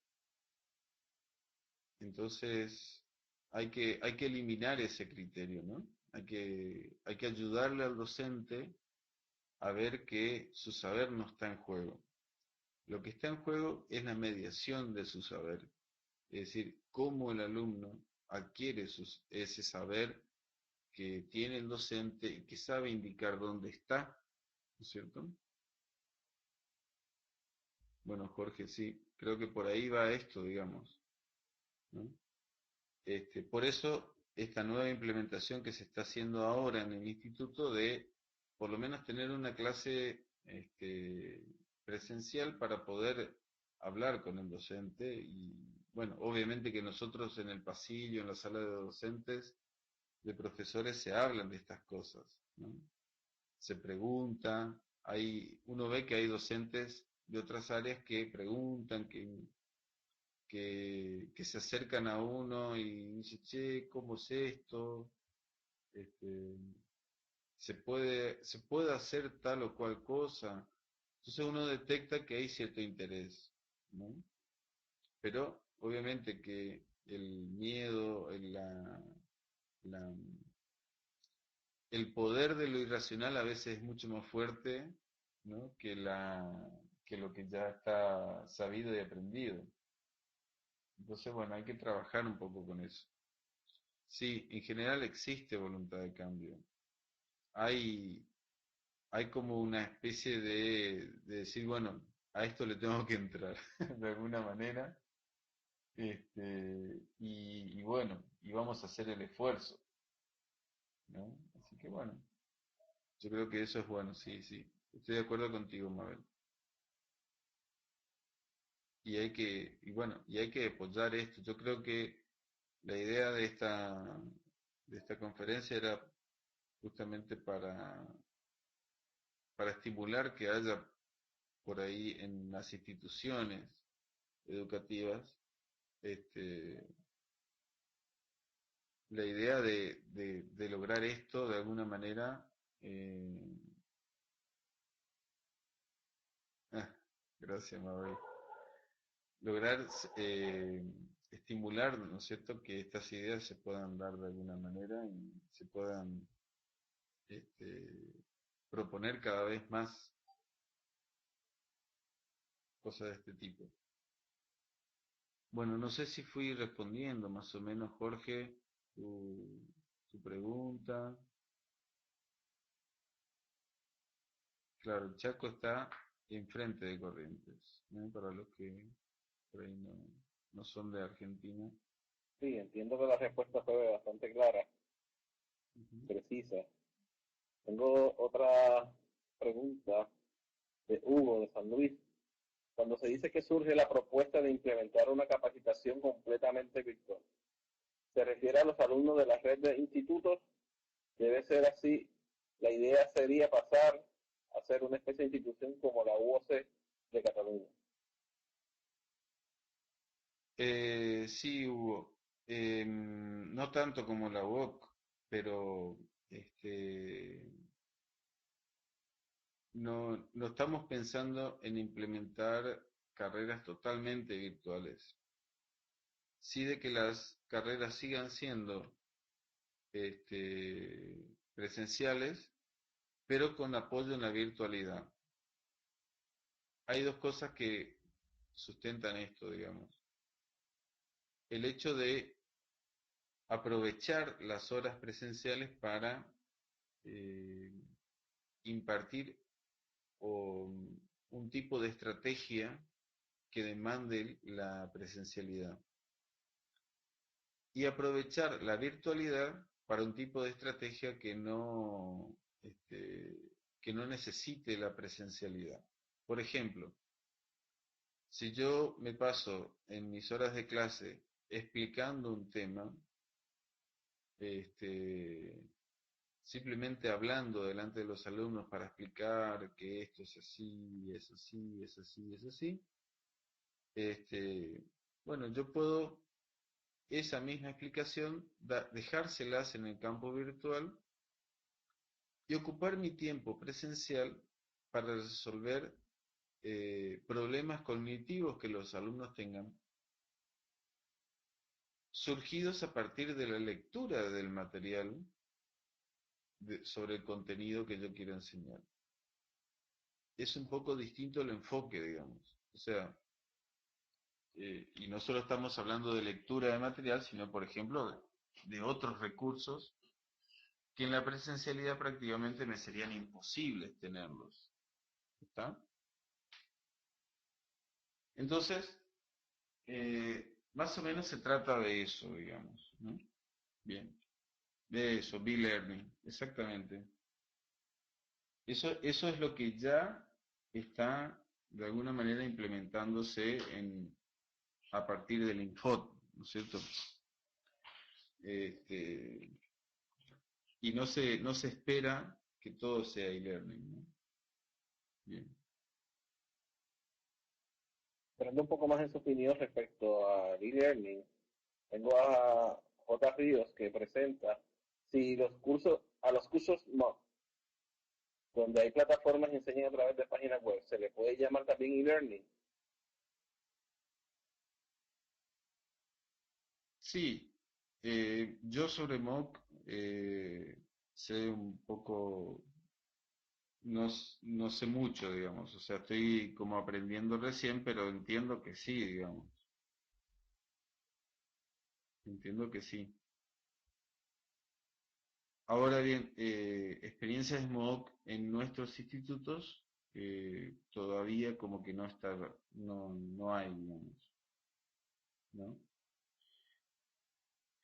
Speaker 2: Entonces, hay que eliminar ese criterio, ¿no? Hay que ayudarle al docente a ver que su saber no está en juego. Lo que está en juego es la mediación de su saber, es decir, cómo el alumno adquiere ese saber que tiene el docente y que sabe indicar dónde está, ¿no es cierto? Bueno, Jorge, sí, creo que por ahí va esto, digamos, ¿no? Por eso, esta nueva implementación que se está haciendo ahora en el instituto de por lo menos tener una clase presencial para poder hablar con el docente y, bueno, obviamente que nosotros en el pasillo, en la sala de docentes, de profesores, se hablan de estas cosas, ¿no? Se pregunta, uno ve que hay docentes de otras áreas que preguntan, que se acercan a uno y dicen, che, ¿cómo es esto? Este, se puede hacer tal o cual cosa. Entonces uno detecta que hay cierto interés, ¿no? Pero obviamente que el miedo, la- el poder de lo irracional a veces es mucho más fuerte, ¿no? Que lo que ya está sabido y aprendido. Entonces, bueno, hay que trabajar un poco con eso. Sí, en general existe voluntad de cambio. hay, hay como una especie de decir, bueno, a esto le tengo que entrar de alguna manera, y bueno, y vamos a hacer el esfuerzo, ¿no? Así que bueno, yo creo que eso es bueno, sí, sí, estoy de acuerdo contigo, Mabel. Y hay que apoyar esto. Yo creo que la idea de esta conferencia era justamente para estimular que haya por ahí en las instituciones educativas, este, la idea de lograr esto de alguna manera, eh, ah, gracias Mabel, lograr estimular, ¿no es cierto?, que estas ideas se puedan dar de alguna manera y se puedan este, proponer cada vez más cosas de este tipo. Bueno, no sé si fui respondiendo más o menos, Jorge, tu, tu pregunta. Claro, el Chaco está enfrente de Corrientes, ¿no? Para los que por ahí no son de Argentina.
Speaker 1: Sí, entiendo que la respuesta fue bastante clara,
Speaker 2: Ujú.
Speaker 1: precisa. Tengo otra pregunta de Hugo de San Luis. Cuando se dice que surge la propuesta de implementar una capacitación completamente virtual, ¿se refiere a los alumnos de la red de institutos? Debe ser así. La idea sería pasar a ser una especie de institución como la UOC de Cataluña.
Speaker 2: Sí, Hugo. No tanto como la UOC, pero no estamos pensando en implementar carreras totalmente virtuales. Sí de que las carreras sigan siendo presenciales, pero con apoyo en la virtualidad. Hay dos cosas que sustentan esto, digamos. El hecho de aprovechar las horas presenciales para eh, impartir o, un tipo de estrategia que demande la presencialidad. Y aprovechar la virtualidad para un tipo de estrategia que no necesite la presencialidad. Por ejemplo, si yo me paso en mis horas de clase explicando un tema, este, simplemente hablando delante de los alumnos para explicar que esto es así, es así, es así, es así, este, bueno, yo puedo esa misma explicación dejárselas en el campo virtual y ocupar mi tiempo presencial para resolver problemas cognitivos que los alumnos tengan surgidos a partir de la lectura del material sobre el contenido que yo quiero enseñar. Es un poco distinto el enfoque, digamos. O sea, y no solo estamos hablando de lectura de material, sino, por ejemplo, de otros recursos que en la presencialidad prácticamente me serían imposibles tenerlos. ¿Está? Entonces, más o menos se trata de eso, digamos, ¿no? Bien, de eso, B-Learning, exactamente. Eso es lo que ya está de alguna manera implementándose a partir del Infot, ¿no es cierto? Este, y no se espera que todo sea e-learning, ¿no? Bien.
Speaker 1: Entrando un poco más en su opinión respecto a e-learning, tengo a J. Ríos que presenta si los cursos, a los cursos no, donde hay plataformas que enseñan a través de páginas web, se le puede llamar también e-learning.
Speaker 2: Sí, yo sobre MOOC sé un poco, no sé mucho, digamos, o sea, estoy como aprendiendo recién, pero entiendo que sí, digamos, entiendo que sí. Ahora bien, experiencia experiencia de SMOOC en nuestros institutos todavía como que no está, no hay, digamos, ¿no?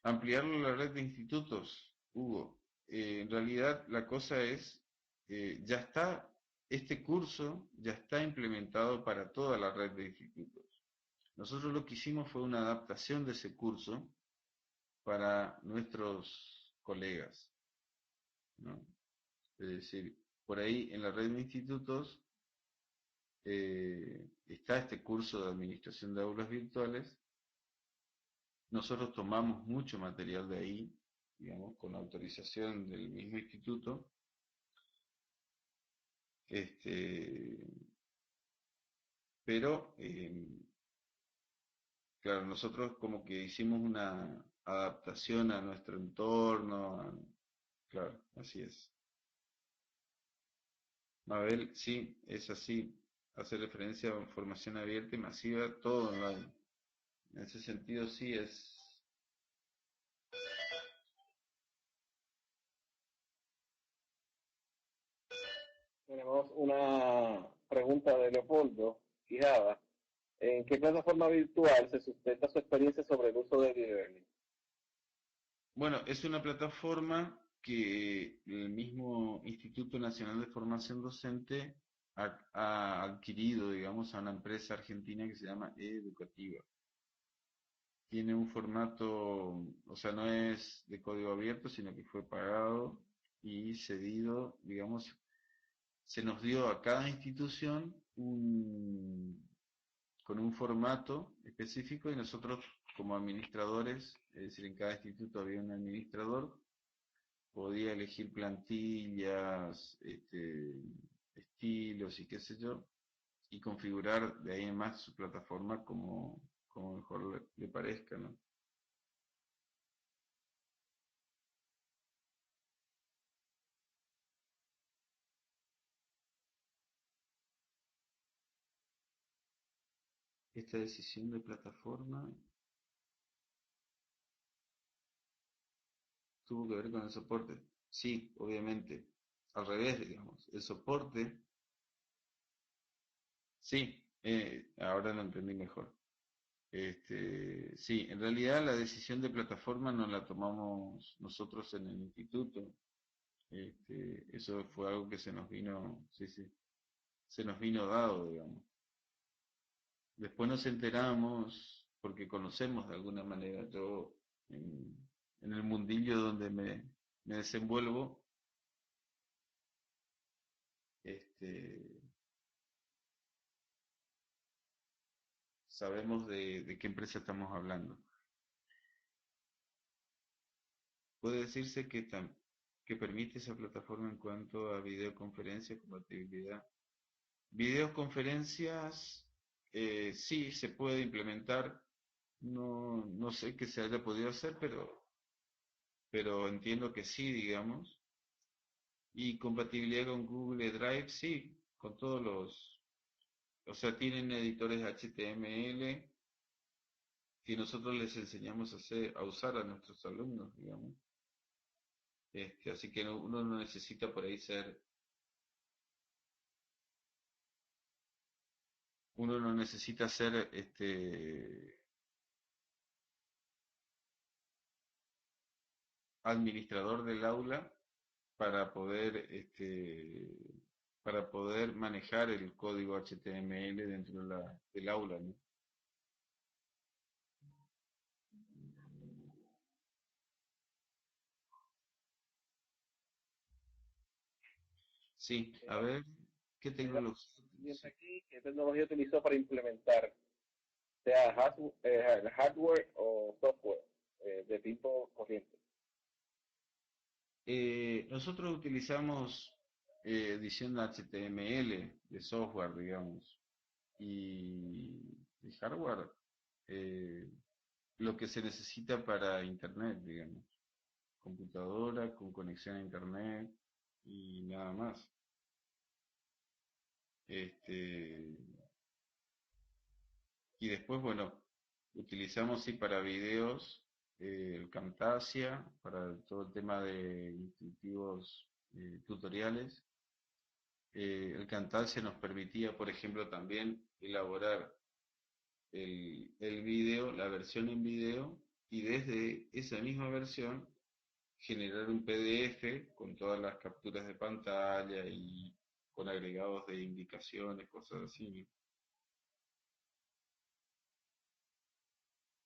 Speaker 2: Ampliar la red de institutos, Hugo. En realidad la cosa es, ya está, este curso ya está implementado para toda la red de institutos. Nosotros lo que hicimos fue una adaptación de ese curso para nuestros colegas, ¿no? Es decir, por ahí en la red de institutos está este curso de administración de aulas virtuales. Nosotros tomamos mucho material de ahí, digamos, con autorización del mismo instituto. Pero, claro, nosotros como que hicimos una adaptación a nuestro entorno, claro, así es. Mabel, sí, es así. Hace referencia a formación abierta y masiva, todo online. En ese sentido, sí es.
Speaker 1: Tenemos una pregunta de Leopoldo Quijada. ¿En qué plataforma virtual se sustenta su experiencia sobre el uso de e-learning?
Speaker 2: Bueno, es una plataforma que el mismo Instituto Nacional de Formación Docente ha adquirido, digamos, a una empresa argentina que se llama Educativa. Tiene un formato, o sea, no es de código abierto, sino que fue pagado y cedido, digamos, se nos dio a cada institución con un formato específico y nosotros como administradores, es decir, en cada instituto había un administrador, podía elegir plantillas, estilos y qué sé yo, y configurar de ahí en más su plataforma como mejor le parezca, ¿no? Esta decisión de plataforma tuvo que ver con el soporte. Sí, obviamente. Al revés, digamos. El soporte, sí, ahora lo entendí mejor. Sí, en realidad la decisión de plataforma no la tomamos nosotros en el instituto. Eso fue algo que se nos vino, sí, sí, se nos vino dado, digamos. Después nos enteramos, porque conocemos de alguna manera, yo en el mundillo donde me desenvuelvo, este, sabemos de qué empresa estamos hablando. Puede decirse que permite esa plataforma en cuanto a videoconferencia, compatibilidad. Videoconferencias, sí, se puede implementar. No, no sé qué se haya podido hacer, pero entiendo que sí, digamos. Y compatibilidad con Google Drive, sí, con todos o sea, tienen editores HTML que nosotros les enseñamos a usar a nuestros alumnos, digamos. Así que uno no necesita por ahí uno no necesita ser administrador del aula para para poder manejar el código HTML dentro del aula, ¿no? Sí, a ver, ¿qué tecnología
Speaker 1: Siguiente
Speaker 2: utilizo?
Speaker 1: aquí, ¿qué tecnología utilizó para implementar, sea hardware o software de tipo corriente?
Speaker 2: Nosotros utilizamos edición HTML de software, digamos, y de hardware, eh, lo que se necesita para Internet, digamos, computadora con conexión a Internet y nada más. Este, y después, bueno, utilizamos sí para videos el Camtasia, para todo el tema de intuitivos tutoriales. El Camtasia nos permitía, por ejemplo, también elaborar el video, la versión en video, y desde esa misma versión generar un PDF con todas las capturas de pantalla y con agregados de indicaciones, cosas así.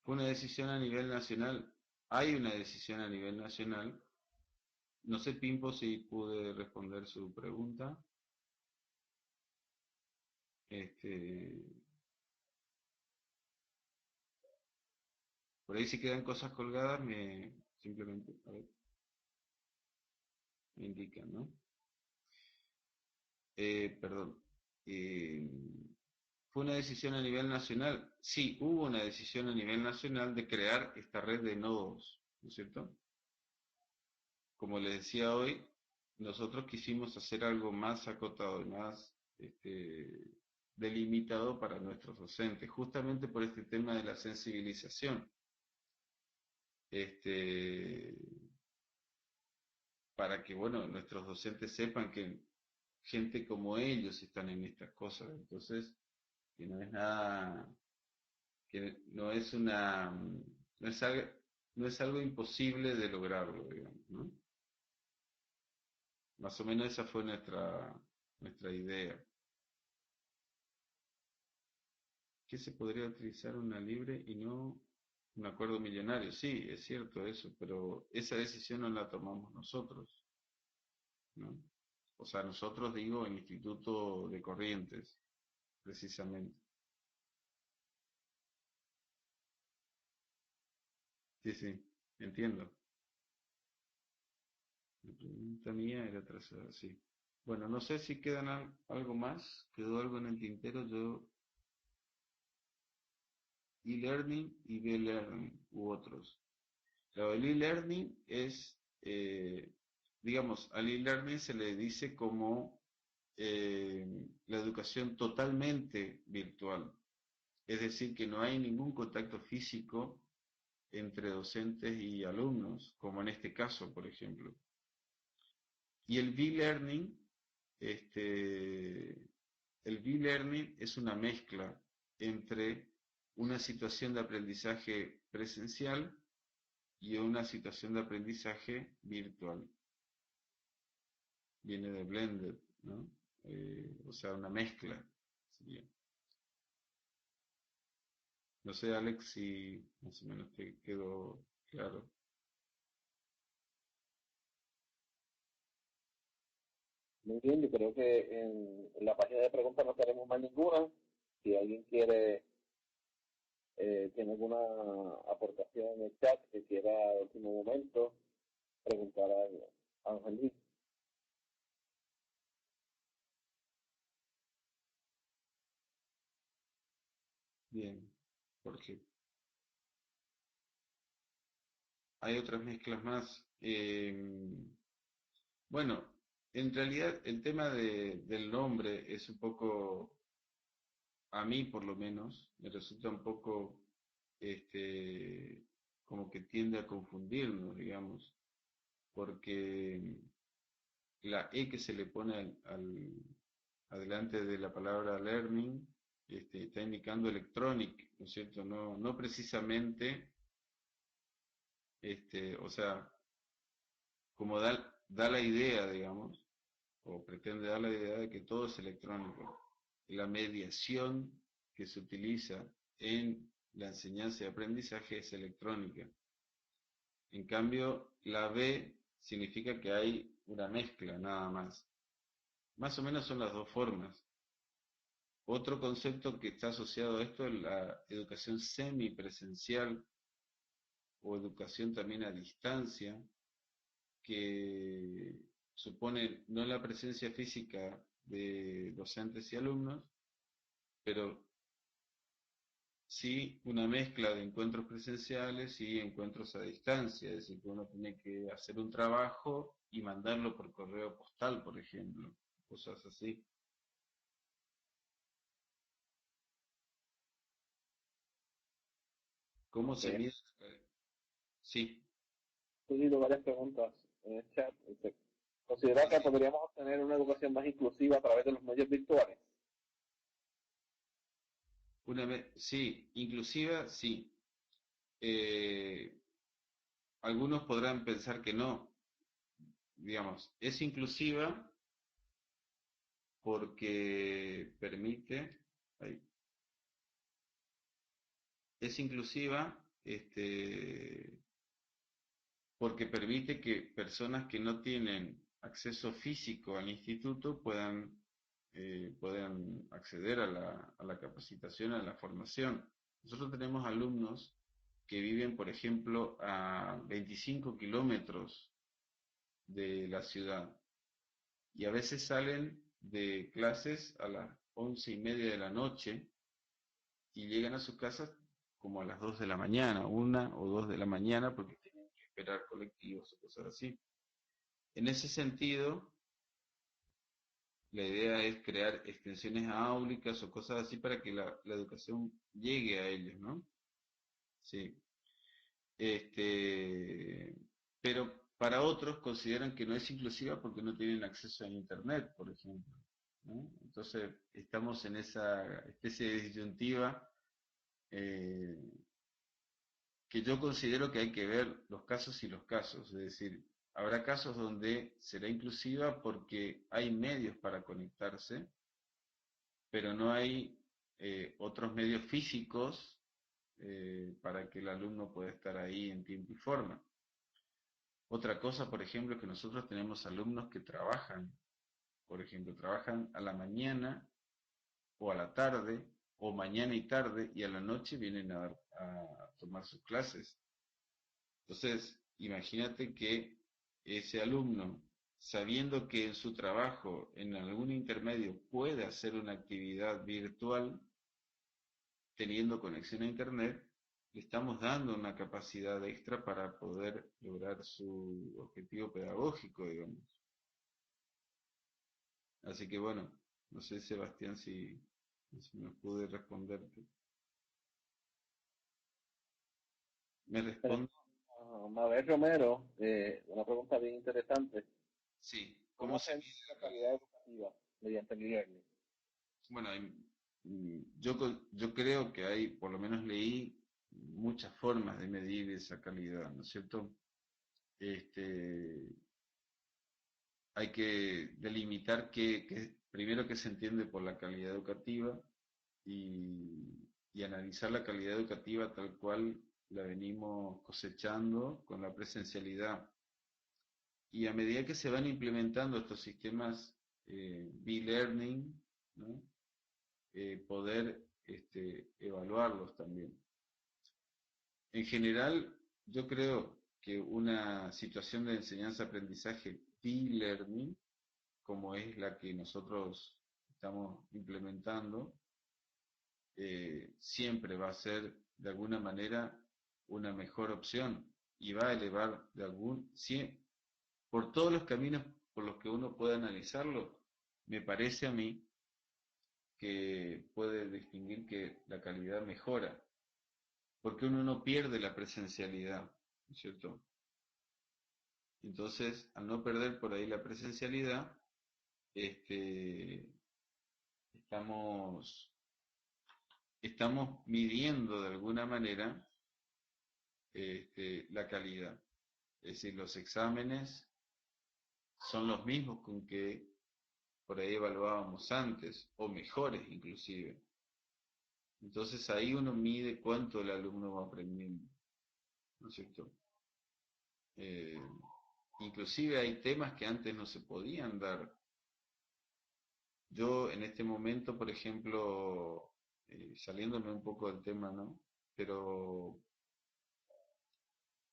Speaker 2: Fue una decisión a nivel nacional. Hay una decisión a nivel nacional. No sé, Pimpo, si pude responder su pregunta. Este, por ahí si quedan cosas colgadas, simplemente a ver, me indican, ¿no? Perdón. Eh, ¿Fue una decisión a nivel nacional? Sí, hubo una decisión a nivel nacional de crear esta red de nodos, ¿no es cierto? Como les decía hoy, nosotros quisimos hacer algo más acotado y más delimitado para nuestros docentes, justamente por este tema de la sensibilización. Este, para que, bueno, nuestros docentes sepan que gente como ellos están en estas cosas. Entonces, que no es nada, que no es una, no es algo, no es algo imposible de lograrlo, digamos, ¿no? Más o menos esa fue nuestra idea. ¿Qué se podría utilizar una libre y no un acuerdo millonario? Sí, es cierto eso, pero esa decisión no la tomamos nosotros, ¿no? O sea, nosotros digo el Instituto de Corrientes, precisamente. Sí, sí, entiendo. La pregunta mía era trazada, sí. Bueno, no sé si quedan algo más, quedó algo en el tintero, yo e-learning y b-learning u otros. El e-learning es, digamos, al e-learning se le dice como la educación totalmente virtual, es decir, que no hay ningún contacto físico entre docentes y alumnos, como en este caso, por ejemplo. Y este, el b-learning es una mezcla entre una situación de aprendizaje presencial y una situación de aprendizaje virtual. Viene de blended, ¿no? O sea, una mezcla sería. No sé, Alex, si más o menos te quedó claro.
Speaker 1: Muy bien, yo creo que en la página de preguntas no tenemos más ninguna. Si alguien tiene alguna aportación en el chat que quiera al último momento preguntar a Ángel Luis.
Speaker 2: Bien, porque hay otras mezclas más. Bueno, en realidad el tema del nombre es un poco, a mí por lo menos, me resulta un poco, como que tiende a confundirnos, digamos, porque la E que se le pone adelante de la palabra learning, está indicando electronic, ¿no es cierto? No, no precisamente, o sea, como da la idea, digamos, o pretende dar la idea de que todo es electrónico. La mediación que se utiliza en la enseñanza y aprendizaje es electrónica. En cambio, la B significa que hay una mezcla nada más. Más o menos son las dos formas. Otro concepto que está asociado a esto es la educación semipresencial o educación también a distancia, que supone no la presencia física de docentes y alumnos, pero sí una mezcla de encuentros presenciales y encuentros a distancia, es decir, que uno tiene que hacer un trabajo y mandarlo por correo postal, por ejemplo, cosas así. ¿Cómo se
Speaker 1: Okay.
Speaker 2: mide? Sí,
Speaker 1: He tenido varias preguntas en el chat. ¿Considera que
Speaker 2: Así,
Speaker 1: podríamos obtener una educación más inclusiva a través de los medios virtuales?
Speaker 2: sí, inclusiva, sí. Eh, Algunos podrán pensar que no, digamos, es inclusiva porque permite, ahí, es inclusiva, porque permite que personas que no tienen acceso físico al instituto puedan acceder a la capacitación, a la formación. Nosotros tenemos alumnos que viven, por ejemplo, a 25 kilómetros de la ciudad y a veces salen de clases a las 11:30 de la noche y llegan a sus casas como a las 2 de la mañana, 1 o 2 de la mañana, porque tienen que esperar colectivos o cosas así. En ese sentido, la idea es crear extensiones áulicas o cosas así para que la educación llegue a ellos, ¿no? Sí. Este, pero para otros consideran que no es inclusiva porque no tienen acceso a Internet, por ejemplo, ¿no? Entonces, estamos en esa especie de disyuntiva, eh, que yo considero que hay que ver los casos y los casos. Es decir, habrá casos donde será inclusiva porque hay medios para conectarse, pero no hay otros medios físicos para que el alumno pueda estar ahí en tiempo y forma. Otra cosa, por ejemplo, es que nosotros tenemos alumnos que trabajan, por ejemplo, trabajan a la mañana o a la tarde, o mañana y tarde, y a la noche vienen a tomar sus clases. Entonces, imagínate que ese alumno, sabiendo que en su trabajo, en algún intermedio, puede hacer una actividad virtual, teniendo conexión a Internet, le estamos dando una capacidad extra para poder lograr su objetivo pedagógico, digamos. Así que bueno, no sé, Sebastián, si me pude responderte. ¿Me
Speaker 1: Tenemos
Speaker 2: responde?
Speaker 1: a Mabel Romero, una pregunta bien interesante.
Speaker 2: Sí. ¿Cómo
Speaker 1: ¿Cómo
Speaker 2: se
Speaker 1: se mide
Speaker 2: mide
Speaker 1: la
Speaker 2: la
Speaker 1: calidad
Speaker 2: calidad?
Speaker 1: educativa mediante el e-learning?
Speaker 2: Bueno, yo creo que hay, por lo menos leí, muchas formas de medir esa calidad, ¿no es cierto? Este, Hay que delimitar primero qué se entiende por la calidad educativa y analizar la calidad educativa tal cual la venimos cosechando con la presencialidad. Y a medida que se van implementando estos sistemas e-learning, ¿no? Poder evaluarlos también. En general, yo creo que una situación de enseñanza-aprendizaje e-learning, como es la que nosotros estamos implementando, siempre va a ser de alguna manera una mejor opción y va a elevar por todos los caminos por los que uno pueda analizarlo, me parece a mí que puede distinguir que la calidad mejora, porque uno no pierde la presencialidad, ¿no es cierto? Entonces, al no perder por ahí la presencialidad, este, estamos, estamos midiendo de alguna manera la calidad. Es decir, los exámenes son los mismos con que por ahí evaluábamos antes, o mejores inclusive. Entonces ahí uno mide cuánto el alumno va aprendiendo, ¿no es cierto? Eh, Inclusive hay temas que antes no se podían dar. Yo en este momento, por ejemplo, saliéndome un poco del tema, ¿no? Pero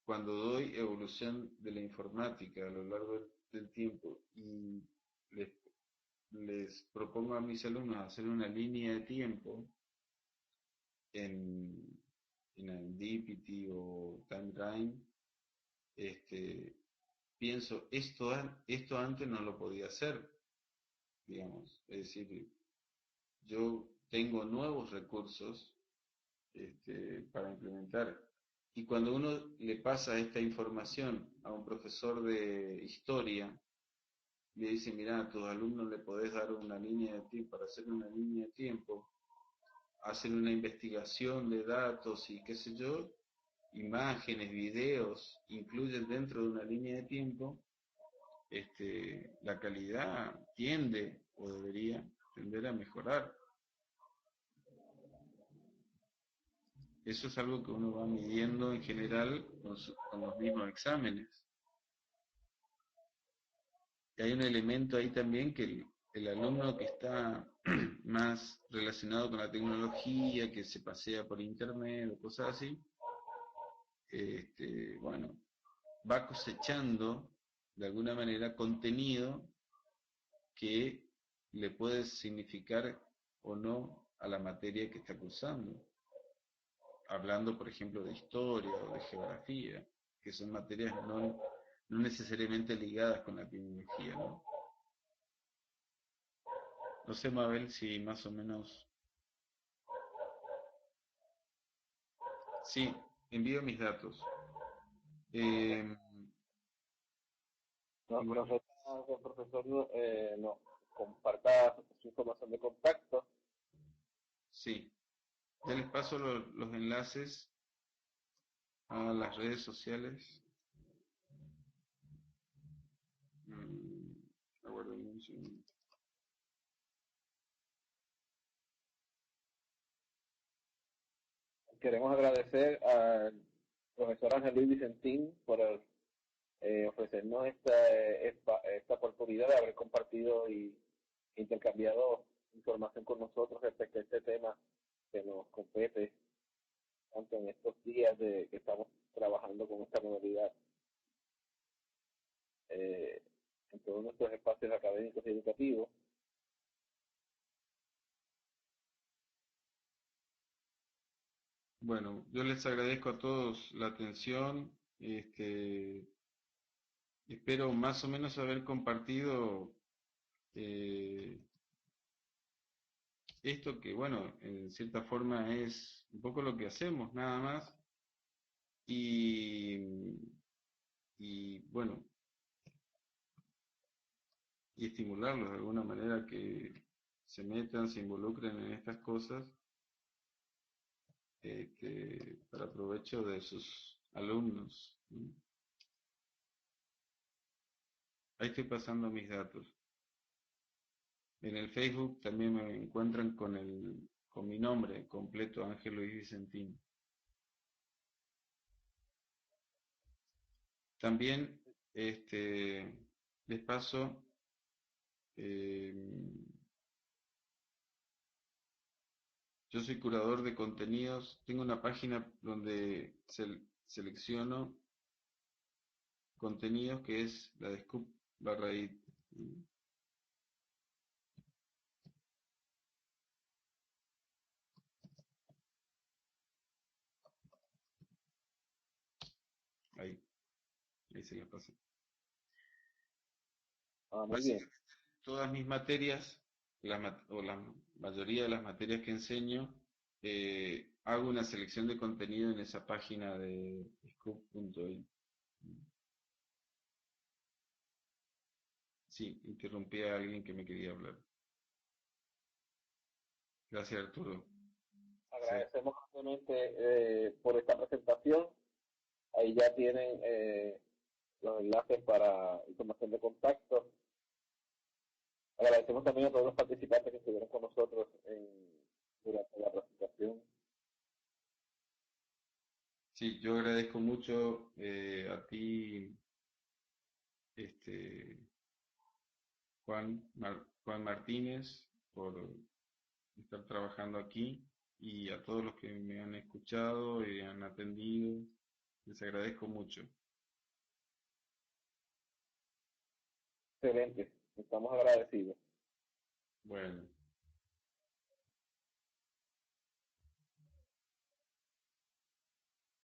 Speaker 2: cuando doy evolución de la informática a lo largo del tiempo y les, les propongo a mis alumnos hacer una línea de tiempo en, en Serendipity o Timeline, este, pienso, esto antes no lo podía hacer, digamos. Es decir, yo tengo nuevos recursos para implementar. Y cuando uno le pasa esta información a un profesor de historia, le dice, mira, a tus alumnos le podés dar una línea de tiempo, para hacer una línea de tiempo, hacen una investigación de datos y qué sé yo, imágenes, videos, incluyen dentro de una línea de tiempo, la calidad tiende o debería tender a mejorar. Eso es algo que uno va midiendo en general con los mismos exámenes. Y hay un elemento ahí también que el alumno que está más relacionado con la tecnología, que se pasea por internet o cosas así, bueno, va cosechando de alguna manera contenido que le puede significar o no a la materia que está cursando. Hablando, por ejemplo, de historia o de geografía, que son materias no necesariamente ligadas con la tecnología, ¿no? No sé, Mabel, si más o menos... Sí, envío mis datos. Eh,
Speaker 1: No,
Speaker 2: igual,
Speaker 1: el profesor nos comparta su información de contacto.
Speaker 2: sí. Ya les paso los enlaces a las redes sociales. Aguarden un segundo.
Speaker 1: Queremos agradecer al profesor Ángel Luis Vicentín por ofrecernos esta oportunidad de haber compartido y intercambiado información con nosotros respecto a este tema que nos compete tanto en estos días que estamos trabajando con esta modalidad en todos nuestros espacios académicos y educativos.
Speaker 2: Bueno, yo les agradezco a todos la atención. Espero más o menos haber compartido esto que, bueno, en cierta forma es un poco lo que hacemos, nada más. Y, y bueno, y estimularlos de alguna manera que se metan, se involucren en estas cosas, para provecho de sus alumnos, ¿no? Ahí estoy pasando mis datos. En el Facebook también me encuentran con mi nombre completo, Ángel Luis Vicentín. También les paso yo soy curador de contenidos, tengo una página donde selecciono contenidos que es la de Scoop/it. Ahí se la pasé.
Speaker 1: Muy bien.
Speaker 2: Básicamente, todas mis materias, o la mayoría de las materias que enseño, hago una selección de contenido en esa página de scoop.it. Sí, interrumpí a alguien que me quería hablar. Gracias, Arturo. Sí.
Speaker 1: Agradecemos ampliamente por esta presentación. Ahí ya tienen los enlaces para información de contacto. Agradecemos también a todos los participantes que estuvieron con nosotros durante la presentación.
Speaker 2: Sí, yo agradezco mucho a ti, Juan Martínez, por estar trabajando aquí, y a todos los que me han escuchado y han atendido. Les agradezco mucho.
Speaker 1: Excelente, estamos agradecidos.
Speaker 2: Bueno.